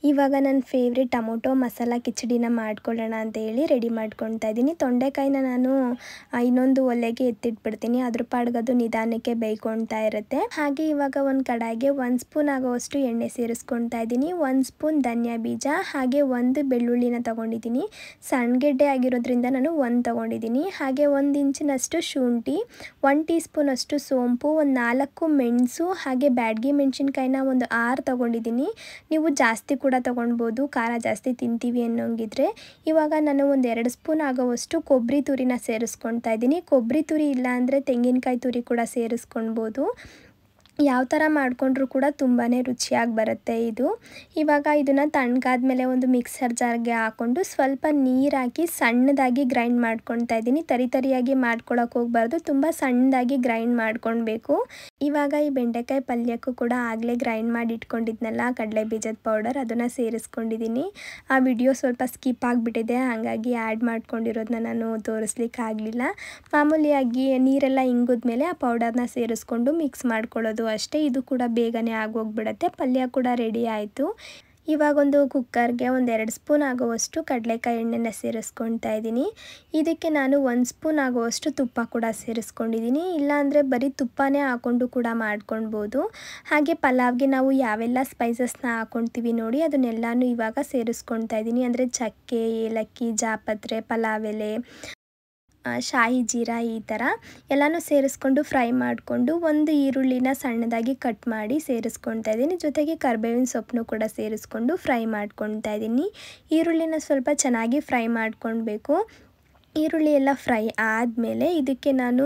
ಇವಾಗ ನನ್ನ ಫೇವ್ರೆಟ್ ಟೊಮೊಟೊ ಮಸಾಲ ಕಿಚಡಿನ ಮಾಡ್ಕೊಳ್ಳೋಣ ಅಂತ ಹೇಳಿ ರೆಡಿ ಮಾಡ್ಕೊತಾ ಇದ್ದೀನಿ. ತೊಂಡೆಕಾಯಿನ ನಾನು ಇನ್ನೊಂದು ಒಲೆಗೆ ಎತ್ತಿಟ್ಬಿಡ್ತೀನಿ, ಅದ್ರ ಪಾಡ್ಗದು ನಿಧಾನಕ್ಕೆ ಬೇಯ್ಕೊಳ್ತಾ ಇರುತ್ತೆ. ಹಾಗೆ ಇವಾಗ ಒಂದು ಕಡಾಯಿಗೆ 1 ಸ್ಪೂನ್ ಆಗೋವಷ್ಟು ಎಣ್ಣೆ ಸೇರಿಸ್ಕೊತಾ ಇದ್ದೀನಿ. 1 ಸ್ಪೂನ್ ಧನಿಯಾ ಬೀಜ ಹಾಗೆ 1 ಬೆಳ್ಳುಳ್ಳಿನ ತೊಗೊಂಡಿದ್ದೀನಿ. ಸಣ್ಣ ಗೆಡ್ಡೆ ಆಗಿರೋದ್ರಿಂದ ನಾನು 1 ತೊಗೊಂಡಿದ್ದೀನಿ. ಹಾಗೆ 1 ಇಂಚಿನಷ್ಟು ಶುಂಠಿ, 1 ಟೀ ಸ್ಪೂನ್ ಅಷ್ಟು ಸೋಂಪು, ಒಂದು 4 ಮೆಣಸು ಹಾಗೆ ಬ್ಯಾಡಗಿ ಮೆಣಸಿನ್ಕಾಯಿನ ಒಂದು 6 ತೊಗೊಂಡಿದ್ದೀನಿ. ನೀವು ಜಾಸ್ತಿ ಕೂಡ ತೊಗೊಳ್ಬೋದು, ಖಾರ ಜಾಸ್ತಿ ತಿಂತೀವಿ ಅನ್ನೋಂಗಿದ್ರೆ. ಇವಾಗ ನಾನು ಒಂದು 2 ಸ್ಪೂನ್ ಆಗೋವಷ್ಟು ಕೊಬ್ಬರಿ ತುರಿನ ಸೇರಿಸ್ಕೊತಾ ಇದ್ದೀನಿ. ಕೊಬ್ಬರಿ ತುರಿ ಇಲ್ಲ ಅಂದರೆ ತೆಂಗಿನಕಾಯಿ ತುರಿ ಕೂಡ ಸೇರಿಸ್ಕೊಳ್ಬೋದು. ಯಾವ ಥರ ಮಾಡಿಕೊಂಡ್ರೂ ಕೂಡ ತುಂಬಾ ರುಚಿಯಾಗಿ ಬರುತ್ತೆ ಇದು. ಇವಾಗ ಇದನ್ನು ತಣ್ಣಗಾದ್ಮೇಲೆ ಒಂದು ಮಿಕ್ಸರ್ ಜಾರ್ಗೆ ಹಾಕ್ಕೊಂಡು ಸ್ವಲ್ಪ ನೀರು ಹಾಕಿ ಸಣ್ಣದಾಗಿ ಗ್ರೈಂಡ್ ಮಾಡ್ಕೊತಾ ಇದ್ದೀನಿ. ತರಿಯಾಗಿ ಮಾಡ್ಕೊಳಕ್ಕೆ ಹೋಗಬಾರ್ದು, ತುಂಬ ಸಣ್ಣದಾಗಿ ಗ್ರೈಂಡ್ ಮಾಡ್ಕೊಳ್ಬೇಕು. ಇವಾಗ ಈ ಬೆಂಡೆಕಾಯಿ ಪಲ್ಯಕ್ಕೂ ಕೂಡ ಆಗಲೇ ಗ್ರೈಂಡ್ ಮಾಡಿ ಇಟ್ಕೊಂಡಿದ್ನಲ್ಲ ಕಡಲೆ ಬೀಜದ ಪೌಡರ್, ಅದನ್ನು ಸೇರಿಸ್ಕೊಂಡಿದ್ದೀನಿ. ಆ ವಿಡಿಯೋ ಸ್ವಲ್ಪ ಸ್ಕಿಪ್ ಆಗಿಬಿಟ್ಟಿದೆ, ಹಾಗಾಗಿ ಆ್ಯಡ್ ಮಾಡ್ಕೊಂಡಿರೋದನ್ನ ನಾನು ತೋರಿಸ್ಲಿಕ್ಕೆ ಆಗಲಿಲ್ಲ. ಮಾಮೂಲಿಯಾಗಿ ನೀರೆಲ್ಲ ಇಂಗಿದ್ಮೇಲೆ ಆ ಪೌಡರ್ನ ಸೇರಿಸ್ಕೊಂಡು ಮಿಕ್ಸ್ ಮಾಡ್ಕೊಳ್ಳೋದು ಅಷ್ಟೇ. ಇದು ಕೂಡ ಬೇಗನೆ ಆಗೋಗ್ಬಿಡುತ್ತೆ. ಪಲ್ಯ ಕೂಡ ರೆಡಿ ಆಯಿತು. ಇವಾಗೊಂದು ಕುಕ್ಕರ್ಗೆ ಒಂದು 2 ಸ್ಪೂನ್ ಆಗುವಷ್ಟು ಕಡಲೆಕಾಯಿ ಎಣ್ಣೆನ ಸೇರಿಸ್ಕೊಳ್ತಾ ಇದ್ದೀನಿ. ಇದಕ್ಕೆ ನಾನು 1 ಸ್ಪೂನ್ ಆಗುವಷ್ಟು ತುಪ್ಪ ಕೂಡ ಸೇರಿಸ್ಕೊಂಡಿದ್ದೀನಿ. ಇಲ್ಲಾಂದರೆ ಬರೀ ತುಪ್ಪನೇ ಹಾಕ್ಕೊಂಡು ಕೂಡ ಮಾಡ್ಕೊಳ್ಬೋದು. ಹಾಗೆ ಪಲಾವ್ಗೆ ನಾವು ಯಾವೆಲ್ಲ ಸ್ಪೈಸಸ್ನ ಹಾಕ್ಕೊಳ್ತೀವಿ ನೋಡಿ ಅದನ್ನೆಲ್ಲನೂ ಇವಾಗ ಸೇರಿಸ್ಕೊಳ್ತಾ ಇದ್ದೀನಿ. ಅಂದರೆ ಚಕ್ಕೆ, ಏಲಕ್ಕಿ, ಜಾಪತ್ರೆ, ಪಲಾವ್ ಎಲೆ, ಶಾಹಿ ಜೀರಾ ಈ ಥರ ಎಲ್ಲನೂ ಸೇರಿಸ್ಕೊಂಡು ಫ್ರೈ ಮಾಡಿಕೊಂಡು ಒಂದು ಈರುಳ್ಳಿನ ಸಣ್ಣದಾಗಿ ಕಟ್ ಮಾಡಿ ಸೇರಿಸ್ಕೊಳ್ತಾ ಇದ್ದೀನಿ. ಜೊತೆಗೆ ಕರಿಬೇವಿನ ಸೊಪ್ಪನ್ನು ಕೂಡ ಸೇರಿಸ್ಕೊಂಡು ಫ್ರೈ ಮಾಡ್ಕೊಳ್ತಾ ಇದ್ದೀನಿ. ಈರುಳ್ಳಿನ ಸ್ವಲ್ಪ ಚೆನ್ನಾಗಿ ಫ್ರೈ ಮಾಡ್ಕೊಳ್ಬೇಕು. ಈರುಳ್ಳಿ ಎಲ್ಲ ಫ್ರೈ ಆದಮೇಲೆ ಇದಕ್ಕೆ ನಾನು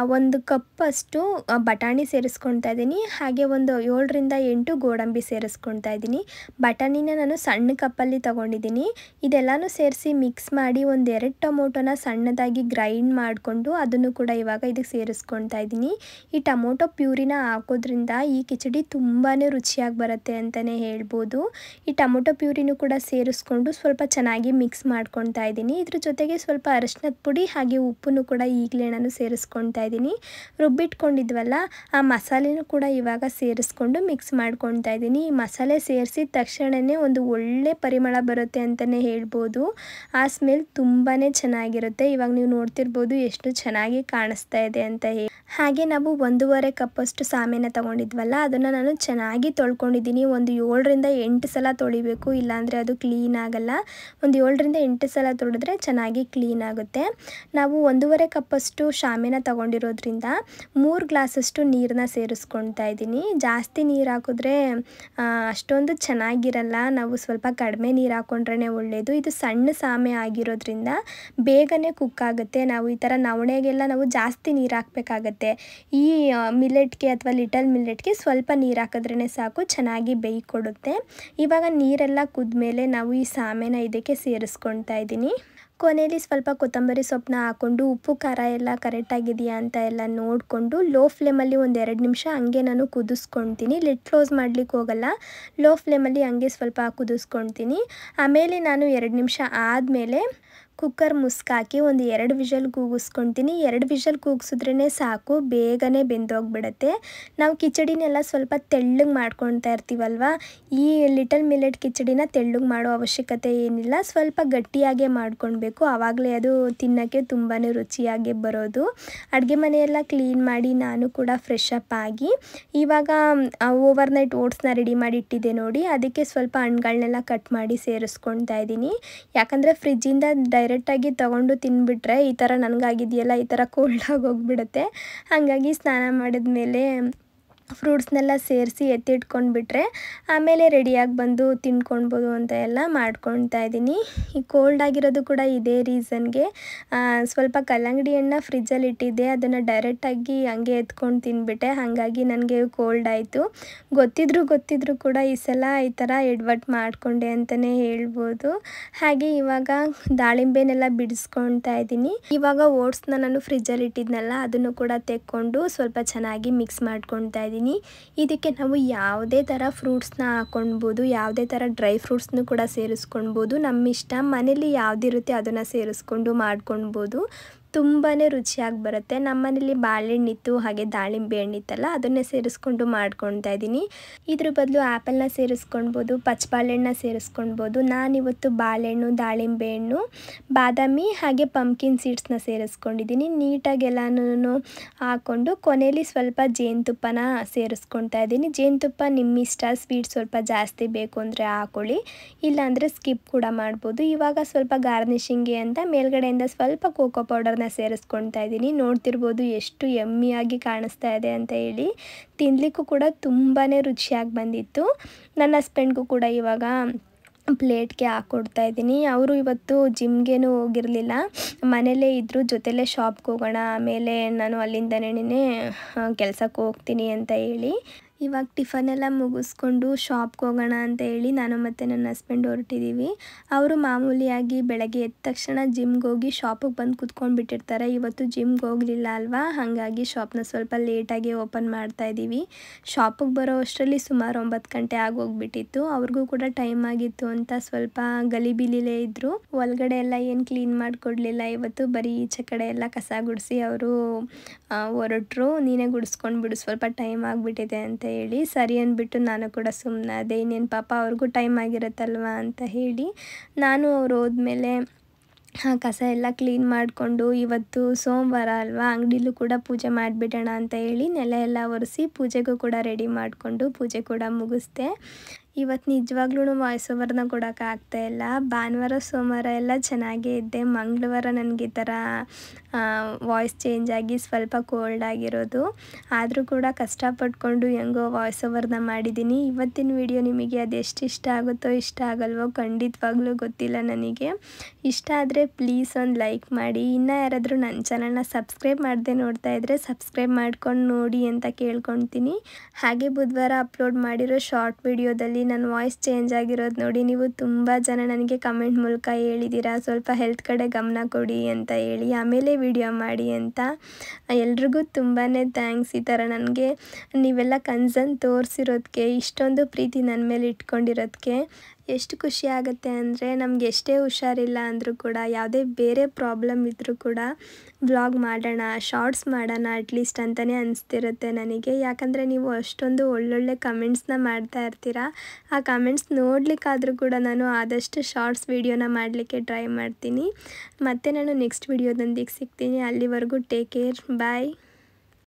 1 ಕಪ್ಪಷ್ಟು ಬಟಾಣಿ ಸೇರಿಸ್ಕೊಳ್ತಾ ಇದ್ದೀನಿ. ಹಾಗೆ ಒಂದು 7ರಿಂದ 8 ಗೋಡಂಬಿ ಸೇರಿಸ್ಕೊಳ್ತಾ ಇದ್ದೀನಿ. ಬಟಾಣಿನ ನಾನು ಸಣ್ಣ ಕಪ್ಪಲ್ಲಿ ತೊಗೊಂಡಿದ್ದೀನಿ. ಇದೆಲ್ಲನೂ ಸೇರಿಸಿ ಮಿಕ್ಸ್ ಮಾಡಿ ಒಂದು 2 ಟೊಮೊಟೊನ ಸಣ್ಣದಾಗಿ ಗ್ರೈಂಡ್ ಮಾಡಿಕೊಂಡು ಅದನ್ನು ಕೂಡ ಇವಾಗ ಇದಕ್ಕೆ ಸೇರಿಸ್ಕೊಳ್ತಾ ಇದ್ದೀನಿ. ಈ ಟೊಮೊಟೊ ಪ್ಯೂರಿನ ಹಾಕೋದ್ರಿಂದ ಈ ಕಿಚಡಿ ತುಂಬಾ ರುಚಿಯಾಗಿ ಬರುತ್ತೆ ಅಂತಲೇ ಹೇಳ್ಬೋದು. ಈ ಟೊಮೊಟೊ ಪ್ಯೂರಿನೂ ಕೂಡ ಸೇರಿಸ್ಕೊಂಡು ಸ್ವಲ್ಪ ಚೆನ್ನಾಗಿ ಮಿಕ್ಸ್ ಮಾಡ್ಕೊಳ್ತಾ ಇದ್ದೀನಿ. ಇದ್ರ ಜೊತೆಗೆ ಸ್ವಲ್ಪ ಅರಿಶಿನದ ಪುಡಿ ಹಾಗೆ ಉಪ್ಪನ್ನು ಕೂಡ ಈಗಲೇ ನಾನು ಸೇರಿಸ್ಕೊಳ್ತಾ ಇದ್ದೀನಿ. ರುಬ್ಬಿಟ್ಕೊಂಡಿದ್ವಲ್ಲ ಆ ಮಸಾಲೆನೂ ಕೂಡ ಇವಾಗ ಸೇರಿಸ್ಕೊಂಡು ಮಿಕ್ಸ್ ಮಾಡ್ಕೊಳ್ತಾ ಇದ್ದೀನಿ. ಈ ಮಸಾಲೆ ಸೇರಿಸಿದ ತಕ್ಷಣವೇ ಒಂದು ಒಳ್ಳೆ ಪರಿಮಳ ಬರುತ್ತೆ ಅಂತಲೇ ಹೇಳ್ಬೋದು. ಆ ಸ್ಮೆಲ್ ತುಂಬಾ ಚೆನ್ನಾಗಿರುತ್ತೆ. ಇವಾಗ ನೀವು ನೋಡ್ತಿರ್ಬೋದು ಎಷ್ಟು ಚೆನ್ನಾಗಿ ಕಾಣಿಸ್ತಾ ಇದೆ ಅಂತ ಹೇಳಿ. ಹಾಗೆ ನಾವು 1.5 ಕಪ್ಪಷ್ಟು ಸಾಮೆನ ತೊಗೊಂಡಿದ್ವಲ್ಲ ಅದನ್ನು ನಾನು ಚೆನ್ನಾಗಿ ತೊಳ್ಕೊಂಡಿದ್ದೀನಿ. ಒಂದು 7ರಿಂದ 8 ಸಲ ತೊಳಿಬೇಕು, ಇಲ್ಲಾಂದರೆ ಅದು ಕ್ಲೀನ್ ಆಗಲ್ಲ. ಒಂದು 7ರಿಂದ 8 ಸಲ ತೊಳೆದ್ರೆ ಚೆನ್ನಾಗಿ ಕ್ಲೀನ್ ಆಗುತ್ತೆ. ನಾವು 1.5 ಕಪ್ಪಷ್ಟು ಶಾಮೆನ ತೊಗೊಂಡಿರೋದ್ರಿಂದ 3 ಗ್ಲಾಸಷ್ಟು ನೀರನ್ನ ಸೇರಿಸ್ಕೊಳ್ತಾ ಇದ್ದೀನಿ. ಜಾಸ್ತಿ ನೀರು ಹಾಕಿದ್ರೆ ಅಷ್ಟೊಂದು ಚೆನ್ನಾಗಿರಲ್ಲ. ನಾವು ಸ್ವಲ್ಪ ಕಡಿಮೆ ನೀರು ಹಾಕ್ಕೊಂಡ್ರೆ ಒಳ್ಳೆಯದು. ಇದು ಸಣ್ಣ ಸಾಮೆ ಆಗಿರೋದ್ರಿಂದ ಬೇಗನೆ ಕುಕ್ ಆಗುತ್ತೆ. ನಾವು ಈ ಥರ ನವಣೆಗೆಲ್ಲ ನಾವು ಜಾಸ್ತಿ ನೀರು ಹಾಕಬೇಕಾಗತ್ತೆ. ಈ ಮಿಲೆಟ್ಗೆ ಅಥವಾ ಲಿಟಲ್ ಮಿಲೆಟ್ಗೆ ಸ್ವಲ್ಪ ನೀರು ಹಾಕಿದ್ರೇ ಸಾಕು, ಚೆನ್ನಾಗಿ ಬೇಯ್ಕೊಡುತ್ತೆ. ಇವಾಗ ನೀರೆಲ್ಲ ಕುದ್ಮೇಲೆ ನಾವು ಈ ಸಾಮೆನ ಇದಕ್ಕೆ ಸೇರಿಸ್ಕೊಳ್ತಾ ಇದ್ದೀನಿ. ಕೊನೆಯಲ್ಲಿ ಸ್ವಲ್ಪ ಕೊತ್ತಂಬರಿ ಸೊಪ್ಪನ್ನ ಹಾಕ್ಕೊಂಡು ಉಪ್ಪು ಖಾರ ಎಲ್ಲ ಕರೆಕ್ಟಾಗಿದೆಯಾ ಅಂತ ಎಲ್ಲ ನೋಡಿಕೊಂಡು ಲೋ ಫ್ಲೇಮಲ್ಲಿ ಒಂದು 2 ನಿಮಿಷ ಹಂಗೆ ನಾನು ಕುದಿಸ್ಕೊಳ್ತೀನಿ. ಲಿಡ್ ಕ್ಲೋಸ್ ಮಾಡಲಿಕ್ಕೆ ಹೋಗಲ್ಲ, ಲೋ ಫ್ಲೇಮಲ್ಲಿ ಹಂಗೆ ಸ್ವಲ್ಪ ಕುದಿಸ್ಕೊಳ್ತೀನಿ. ಆಮೇಲೆ ನಾನು 2 ನಿಮಿಷ ಆದಮೇಲೆ ಕುಕ್ಕರ್ ಮುಸ್ಕಾಕಿ ಒಂದು 2 ವಿಷಲ್ ಕೂಗಿಸ್ಕೊಳ್ತೀನಿ. 2 ವಿಷಲ್ ಕೂಗಿಸಿದ್ರೇ ಸಾಕು, ಬೇಗನೆ ಬೆಂದೋಗ್ಬಿಡುತ್ತೆ. ನಾವು ಕಿಚಡಿನೆಲ್ಲ ಸ್ವಲ್ಪ ತೆಳ್ಳಗೆ ಮಾಡ್ಕೊಳ್ತಾ ಇರ್ತೀವಲ್ವ, ಈ ಲಿಟಲ್ ಮಿಲೆಟ್ ಕಿಚಡಿನ ತೆಳ್ಳಗೆ ಮಾಡೋ ಅವಶ್ಯಕತೆ ಏನಿಲ್ಲ. ಸ್ವಲ್ಪ ಗಟ್ಟಿಯಾಗೆ ಮಾಡ್ಕೊಳ್ಬೇಕು, ಆವಾಗಲೇ ಅದು ತಿನ್ನೋಕ್ಕೆ ತುಂಬಾ ರುಚಿಯಾಗಿ ಬರೋದು. ಅಡುಗೆ ಮನೆಯೆಲ್ಲ ಕ್ಲೀನ್ ಮಾಡಿ ನಾನು ಕೂಡ ಫ್ರೆಶ್ ಅಪ್ ಆಗಿ ಇವಾಗ ಓವರ್ನೈಟ್ ಓಟ್ಸ್ನ ರೆಡಿ ಮಾಡಿ ಇಟ್ಟಿದ್ದೆ ನೋಡಿ, ಅದಕ್ಕೆ ಸ್ವಲ್ಪ ಹಣ್ಣುಗಳನ್ನೆಲ್ಲ ಕಟ್ ಮಾಡಿ ಸೇರಿಸ್ಕೊಳ್ತಾ ಇದ್ದೀನಿ. ಯಾಕಂದರೆ ಫ್ರಿಜ್ಜಿಂದ ಡೈರೆಕ್ಟಾಗಿ ತೊಗೊಂಡು ತಿನ್ಬಿಟ್ರೆ ಈ ಥರ ನನಗಾಗಿದೆಯಲ್ಲ ಈ ಥರ ಕೋಲ್ಡಾಗಿ ಹೋಗ್ಬಿಡುತ್ತೆ. ಹಾಗಾಗಿ ಸ್ನಾನ ಮಾಡಿದ್ಮೇಲೆ ಫ್ರೂಟ್ಸ್ನೆಲ್ಲ ಸೇರಿಸಿ ಎತ್ತಿಟ್ಕೊಂಡ್ಬಿಟ್ರೆ ಆಮೇಲೆ ರೆಡಿಯಾಗಿ ಬಂದು ತಿನ್ಕೊಳ್ಬೋದು ಅಂತ ಎಲ್ಲ ಮಾಡ್ಕೊಳ್ತಾ ಇದ್ದೀನಿ. ಈ ಕೋಲ್ಡ್ ಆಗಿರೋದು ಕೂಡ ಇದೇ ರೀಸನ್ಗೆ. ಸ್ವಲ್ಪ ಕಲ್ಲಂಗಡಿ ಹಣ್ಣು ಫ್ರಿಜ್ಜಲ್ಲಿ ಇಟ್ಟಿದ್ದೆ, ಅದನ್ನು ಡೈರೆಕ್ಟಾಗಿ ಹಂಗೆ ಎತ್ಕೊಂಡು ತಿಂದ್ಬಿಟ್ಟೆ. ಹಾಗಾಗಿ ನನಗೆ ಕೋಲ್ಡ್ ಆಯಿತು. ಗೊತ್ತಿದ್ರೂ ಕೂಡ ಈ ಸಲ ಈ ಥರ ಎಡ್ವಟ್ಟು ಮಾಡಿಕೊಂಡೆ ಅಂತಲೇ ಹೇಳ್ಬೋದು. ಹಾಗೆ ಇವಾಗ ದಾಳಿಂಬೆನೆಲ್ಲ ಬಿಡಿಸ್ಕೊಳ್ತಾ ಇದ್ದೀನಿ. ಇವಾಗ ಓಟ್ಸ್ನ ನಾನು ಫ್ರಿಜ್ಜಲ್ಲಿ ಇಟ್ಟಿದ್ನಲ್ಲ ಅದನ್ನು ಕೂಡ ತೆಕ್ಕೊಂಡು ಸ್ವಲ್ಪ ಚೆನ್ನಾಗಿ ಮಿಕ್ಸ್ ಮಾಡ್ಕೊಳ್ತಾ ಇದ್ದೀನಿ. ಇದಕ್ಕೆ ನಾವು ಯಾವುದೇ ಥರ ಫ್ರೂಟ್ಸ್ನ ಹಾಕ್ಕೊಳ್ಬೋದು, ಯಾವುದೇ ಥರ ಡ್ರೈ ಫ್ರೂಟ್ಸ್ನು ಕೂಡ ಸೇರಿಸ್ಕೊಳ್ಬೋದು. ನಮ್ಮ ಇಷ್ಟ, ಮನೇಲಿ ಯಾವುದಿರುತ್ತೆ ಅದನ್ನು ಸೇರಿಸ್ಕೊಂಡು ಮಾಡ್ಕೊಳ್ಬೋದು. ತುಂಬಾ ರುಚಿಯಾಗಿ ಬರುತ್ತೆ. ನಮ್ಮ ಮನೇಲಿ ಬಾಳೆಹಣ್ಣಿತ್ತು, ಹಾಗೆ ದಾಳಿಂಬೆ ಹಣ್ಣಿತ್ತಲ್ಲ ಅದನ್ನೇ ಸೇರಿಸ್ಕೊಂಡು ಮಾಡ್ಕೊಳ್ತಾ ಇದ್ದೀನಿ. ಇದ್ರ ಬದಲು ಆ್ಯಪಲ್ನ ಸೇರಿಸ್ಕೊಳ್ಬೋದು, ಪಚ್ಚಬಾಳೆಹಣ್ಣನ್ನ ಸೇರಿಸ್ಕೊಳ್ಬೋದು. ನಾನಿವತ್ತು ಬಾಳೆಹಣ್ಣು, ದಾಳಿಂಬೆ ಹಣ್ಣು, ಬಾದಾಮಿ ಹಾಗೆ ಪಂಪ್ಕಿನ್ ಸೀಡ್ಸ್ನ ಸೇರಿಸ್ಕೊಂಡಿದ್ದೀನಿ. ನೀಟಾಗಿ ಎಲ್ಲನೂ ಹಾಕ್ಕೊಂಡು ಕೊನೆಯಲ್ಲಿ ಸ್ವಲ್ಪ ಜೇನುತುಪ್ಪನ ಸೇರಿಸ್ಕೊಳ್ತಾ ಇದ್ದೀನಿ. ಜೇನುತುಪ್ಪ ನಿಮ್ಮಿಷ್ಟ, ಸ್ವೀಟ್ ಸ್ವಲ್ಪ ಜಾಸ್ತಿ ಬೇಕು ಅಂದರೆ ಹಾಕ್ಕೊಳ್ಳಿ, ಇಲ್ಲಾಂದರೆ ಸ್ಕಿಪ್ ಕೂಡ ಮಾಡ್ಬೋದು. ಇವಾಗ ಸ್ವಲ್ಪ ಗಾರ್ನಿಷಿಂಗ್ಗೆ ಅಂತ ಮೇಲ್ಗಡೆಯಿಂದ ಸ್ವಲ್ಪ ಕೋಕೋ ಪೌಡರ್ನ ಸೇರಿಸ್ಕೊಳ್ತಾ ಇದ್ದೀನಿ. ನೋಡ್ತಿರ್ಬೋದು ಎಷ್ಟು ಯಮ್ಮಿಯಾಗಿ ಕಾಣಿಸ್ತಾ ಇದೆ ಅಂತ ಹೇಳಿ. ತಿನ್ನಲಿಕ್ಕೂ ಕೂಡ ತುಂಬಾ ರುಚಿಯಾಗಿ ಬಂದಿತ್ತು. ನನ್ನ ಹಸ್ಬೆಂಡ್ಗೂ ಕೂಡ ಇವಾಗ ಪ್ಲೇಟ್ಗೆ ಹಾಕ್ಕೊಡ್ತಾ ಇದ್ದೀನಿ. ಅವರು ಇವತ್ತು ಜಿಮ್ಗೇನು ಹೋಗಿರಲಿಲ್ಲ, ಮನೇಲೇ ಇದ್ದರು. ಜೊತೆಲೇ ಶಾಪ್ಗೆ ಹೋಗೋಣ, ಆಮೇಲೆ ನಾನು ಅಲ್ಲಿಂದನೇ ಕೆಲಸಕ್ಕೆ ಹೋಗ್ತೀನಿ ಅಂತ ಹೇಳಿ ಇವಾಗ ಟಿಫನೆಲ್ಲ ಮುಗಿಸ್ಕೊಂಡು ಶಾಪ್ಗೆ ಹೋಗೋಣ ಅಂತ ಹೇಳಿ ನಾನು ಮತ್ತು ನನ್ನ ಹಸ್ಬೆಂಡ್ ಹೊರಟಿದ್ದೀವಿ. ಅವರು ಮಾಮೂಲಿಯಾಗಿ ಬೆಳಗ್ಗೆ ಎದ್ದ ತಕ್ಷಣ ಜಿಮ್ಗೆ ಹೋಗಿ ಶಾಪಿಗೆ ಬಂದು ಕುತ್ಕೊಂಡ್ಬಿಟ್ಟಿರ್ತಾರೆ. ಇವತ್ತು ಜಿಮ್ಗೆ ಹೋಗಲಿಲ್ಲ ಅಲ್ವಾ, ಹಾಗಾಗಿ ಶಾಪ್ನ ಸ್ವಲ್ಪ ಲೇಟಾಗಿ ಓಪನ್ ಮಾಡ್ತಾಯಿದ್ದೀವಿ. ಶಾಪಿಗೆ ಬರೋ ಅಷ್ಟರಲ್ಲಿ ಸುಮಾರು 9 ಗಂಟೆ ಆಗೋಗ್ಬಿಟ್ಟಿತ್ತು. ಅವ್ರಿಗೂ ಕೂಡ ಟೈಮ್ ಆಗಿತ್ತು ಅಂತ ಸ್ವಲ್ಪ ಗಲಿಬಿಲಿಲೇ ಇದ್ದರು. ಒಳಗಡೆ ಎಲ್ಲ ಏನು ಕ್ಲೀನ್ ಮಾಡಿಕೊಡ್ಲಿಲ್ಲ ಇವತ್ತು, ಬರೀ ಈಚೆ ಕಡೆ ಎಲ್ಲ ಕಸ ಗುಡಿಸಿ ಅವರು ಹೊರಟರು. ನೀನೇ ಗುಡಿಸ್ಕೊಂಡು ಬಿಡು, ಸ್ವಲ್ಪ ಟೈಮ್ ಆಗಿಬಿಟ್ಟಿದೆ ಅಂತ ಹೇಳಿ ಸರಿ ಅಂದ್ಬಿಟ್ಟು ನಾನು ಕೂಡ ಸುಮ್ಮನಾದೆ. ಇನ್ನೇನು ಪಾಪ ಅವ್ರಿಗೂ ಟೈಮ್ ಆಗಿರುತ್ತಲ್ವ ಅಂತ ಹೇಳಿ ನಾನು ಅವ್ರು ಹೋದ್ಮೇಲೆ ಕಸ ಎಲ್ಲ ಕ್ಲೀನ್ ಮಾಡಿಕೊಂಡು ಇವತ್ತು ಸೋಮವಾರ ಅಲ್ವಾ ಅಂಗಡಿಲೂ ಕೂಡ ಪೂಜೆ ಮಾಡಿಬಿಡೋಣ ಅಂತ ಹೇಳಿ ನೆಲ ಎಲ್ಲ ಒರೆಸಿ ಪೂಜೆಗೂ ಕೂಡ ರೆಡಿ ಮಾಡಿಕೊಂಡು ಪೂಜೆ ಕೂಡ ಮುಗಿಸ್ದೆ. ಇವತ್ತು ನಿಜವಾಗ್ಲೂ ವಾಯ್ಸ್ ಓವರ್ನ ಕೊಡೋಕ್ಕಾಗ್ತಾಯಿಲ್ಲ. ಭಾನುವಾರ ಸೋಮವಾರ ಎಲ್ಲ ಚೆನ್ನಾಗೇ ಇದ್ದೆ. ಮಂಗಳವಾರ ನನಗೆ ಈ ಥರ ವಾಯ್ಸ್ ಚೇಂಜ್ ಆಗಿ ಸ್ವಲ್ಪ ಕೋಲ್ಡ್ ಆಗಿರೋದು. ಆದರೂ ಕೂಡ ಕಷ್ಟಪಟ್ಕೊಂಡು ಹೆಂಗೋ ವಾಯ್ಸ್ ಓವರ್ನ ಮಾಡಿದ್ದೀನಿ. ಇವತ್ತಿನ ವಿಡಿಯೋ ನಿಮಗೆ ಅದೆಷ್ಟು ಇಷ್ಟ ಆಗುತ್ತೋ ಇಷ್ಟ ಆಗಲ್ವೋ ಖಂಡಿತವಾಗ್ಲೂ ಗೊತ್ತಿಲ್ಲ ನನಗೆ. ಇಷ್ಟ ಆದರೆ ಪ್ಲೀಸ್ ಒಂದು ಲೈಕ್ ಮಾಡಿ. ಇನ್ನೂ ಯಾರಾದರೂ ನನ್ನ ಚಾನಲ್ನ ಸಬ್ಸ್ಕ್ರೈಬ್ ಮಾಡದೆ ನೋಡ್ತಾ ಇದ್ದರೆ ಸಬ್ಸ್ಕ್ರೈಬ್ ಮಾಡ್ಕೊಂಡು ನೋಡಿ ಅಂತ ಕೇಳ್ಕೊಳ್ತೀನಿ. ಹಾಗೆ ಬುಧವಾರ ಅಪ್ಲೋಡ್ ಮಾಡಿರೋ ಶಾರ್ಟ್ ವಿಡಿಯೋದಲ್ಲಿ ನನ್ನ ವಾಯ್ಸ್ ಚೇಂಜ್ ಆಗಿರೋದು ನೋಡಿ ನೀವು ತುಂಬ ಜನ ನನಗೆ ಕಮೆಂಟ್ ಮೂಲಕ ಹೇಳಿದ್ದೀರಾ ಸ್ವಲ್ಪ ಹೆಲ್ತ್ ಕಡೆ ಗಮನ ಕೊಡಿ ಅಂತ ಹೇಳಿ, ಆಮೇಲೆ ವಿಡಿಯೋ ಮಾಡಿ ಅಂತ. ಎಲ್ರಿಗೂ ತುಂಬಾ ಥ್ಯಾಂಕ್ಸ್. ಈ ಥರ ನನಗೆ ನೀವೆಲ್ಲ ಕನ್ಸರ್ನ್ ತೋರಿಸಿರೋದಕ್ಕೆ, ಇಷ್ಟೊಂದು ಪ್ರೀತಿ ನನ್ನ ಮೇಲೆ ಇಟ್ಕೊಂಡಿರೋದಕ್ಕೆ ಎಷ್ಟು ಖುಷಿ ಆಗುತ್ತೆ ಅಂದರೆ ನಮ್ಗೆ ಎಷ್ಟೇ ಹುಷಾರಿಲ್ಲ ಅಂದರೂ ಕೂಡ ಯಾವುದೇ ಬೇರೆ ಪ್ರಾಬ್ಲಮ್ ಇದ್ದರೂ ಕೂಡ ವ್ಲಾಗ್ ಮಾಡೋಣ, ಶಾರ್ಟ್ಸ್ ಮಾಡೋಣ ಅಟ್ಲೀಸ್ಟ್ ಅಂತಲೇ ಅನಿಸ್ತಿರುತ್ತೆ ನನಗೆ. ಯಾಕಂದರೆ ನೀವು ಅಷ್ಟೊಂದು ಒಳ್ಳೊಳ್ಳೆ ಕಮೆಂಟ್ಸ್ನ ಮಾಡ್ತಾ ಇರ್ತೀರ. ಆ ಕಮೆಂಟ್ಸ್ ನೋಡಲಿಕ್ಕಾದರೂ ಕೂಡ ನಾನು ಆದಷ್ಟು ಶಾರ್ಟ್ಸ್ ವೀಡಿಯೋನ ಮಾಡಲಿಕ್ಕೆ ಟ್ರೈ ಮಾಡ್ತೀನಿ. ಮತ್ತು ನಾನು ನೆಕ್ಸ್ಟ್ ವೀಡಿಯೋದೊಂದಿಗೆ ಸಿಗ್ತೀನಿ. ಅಲ್ಲಿವರೆಗೂ ಟೇಕ್ ಕೇರ್, ಬಾಯ್.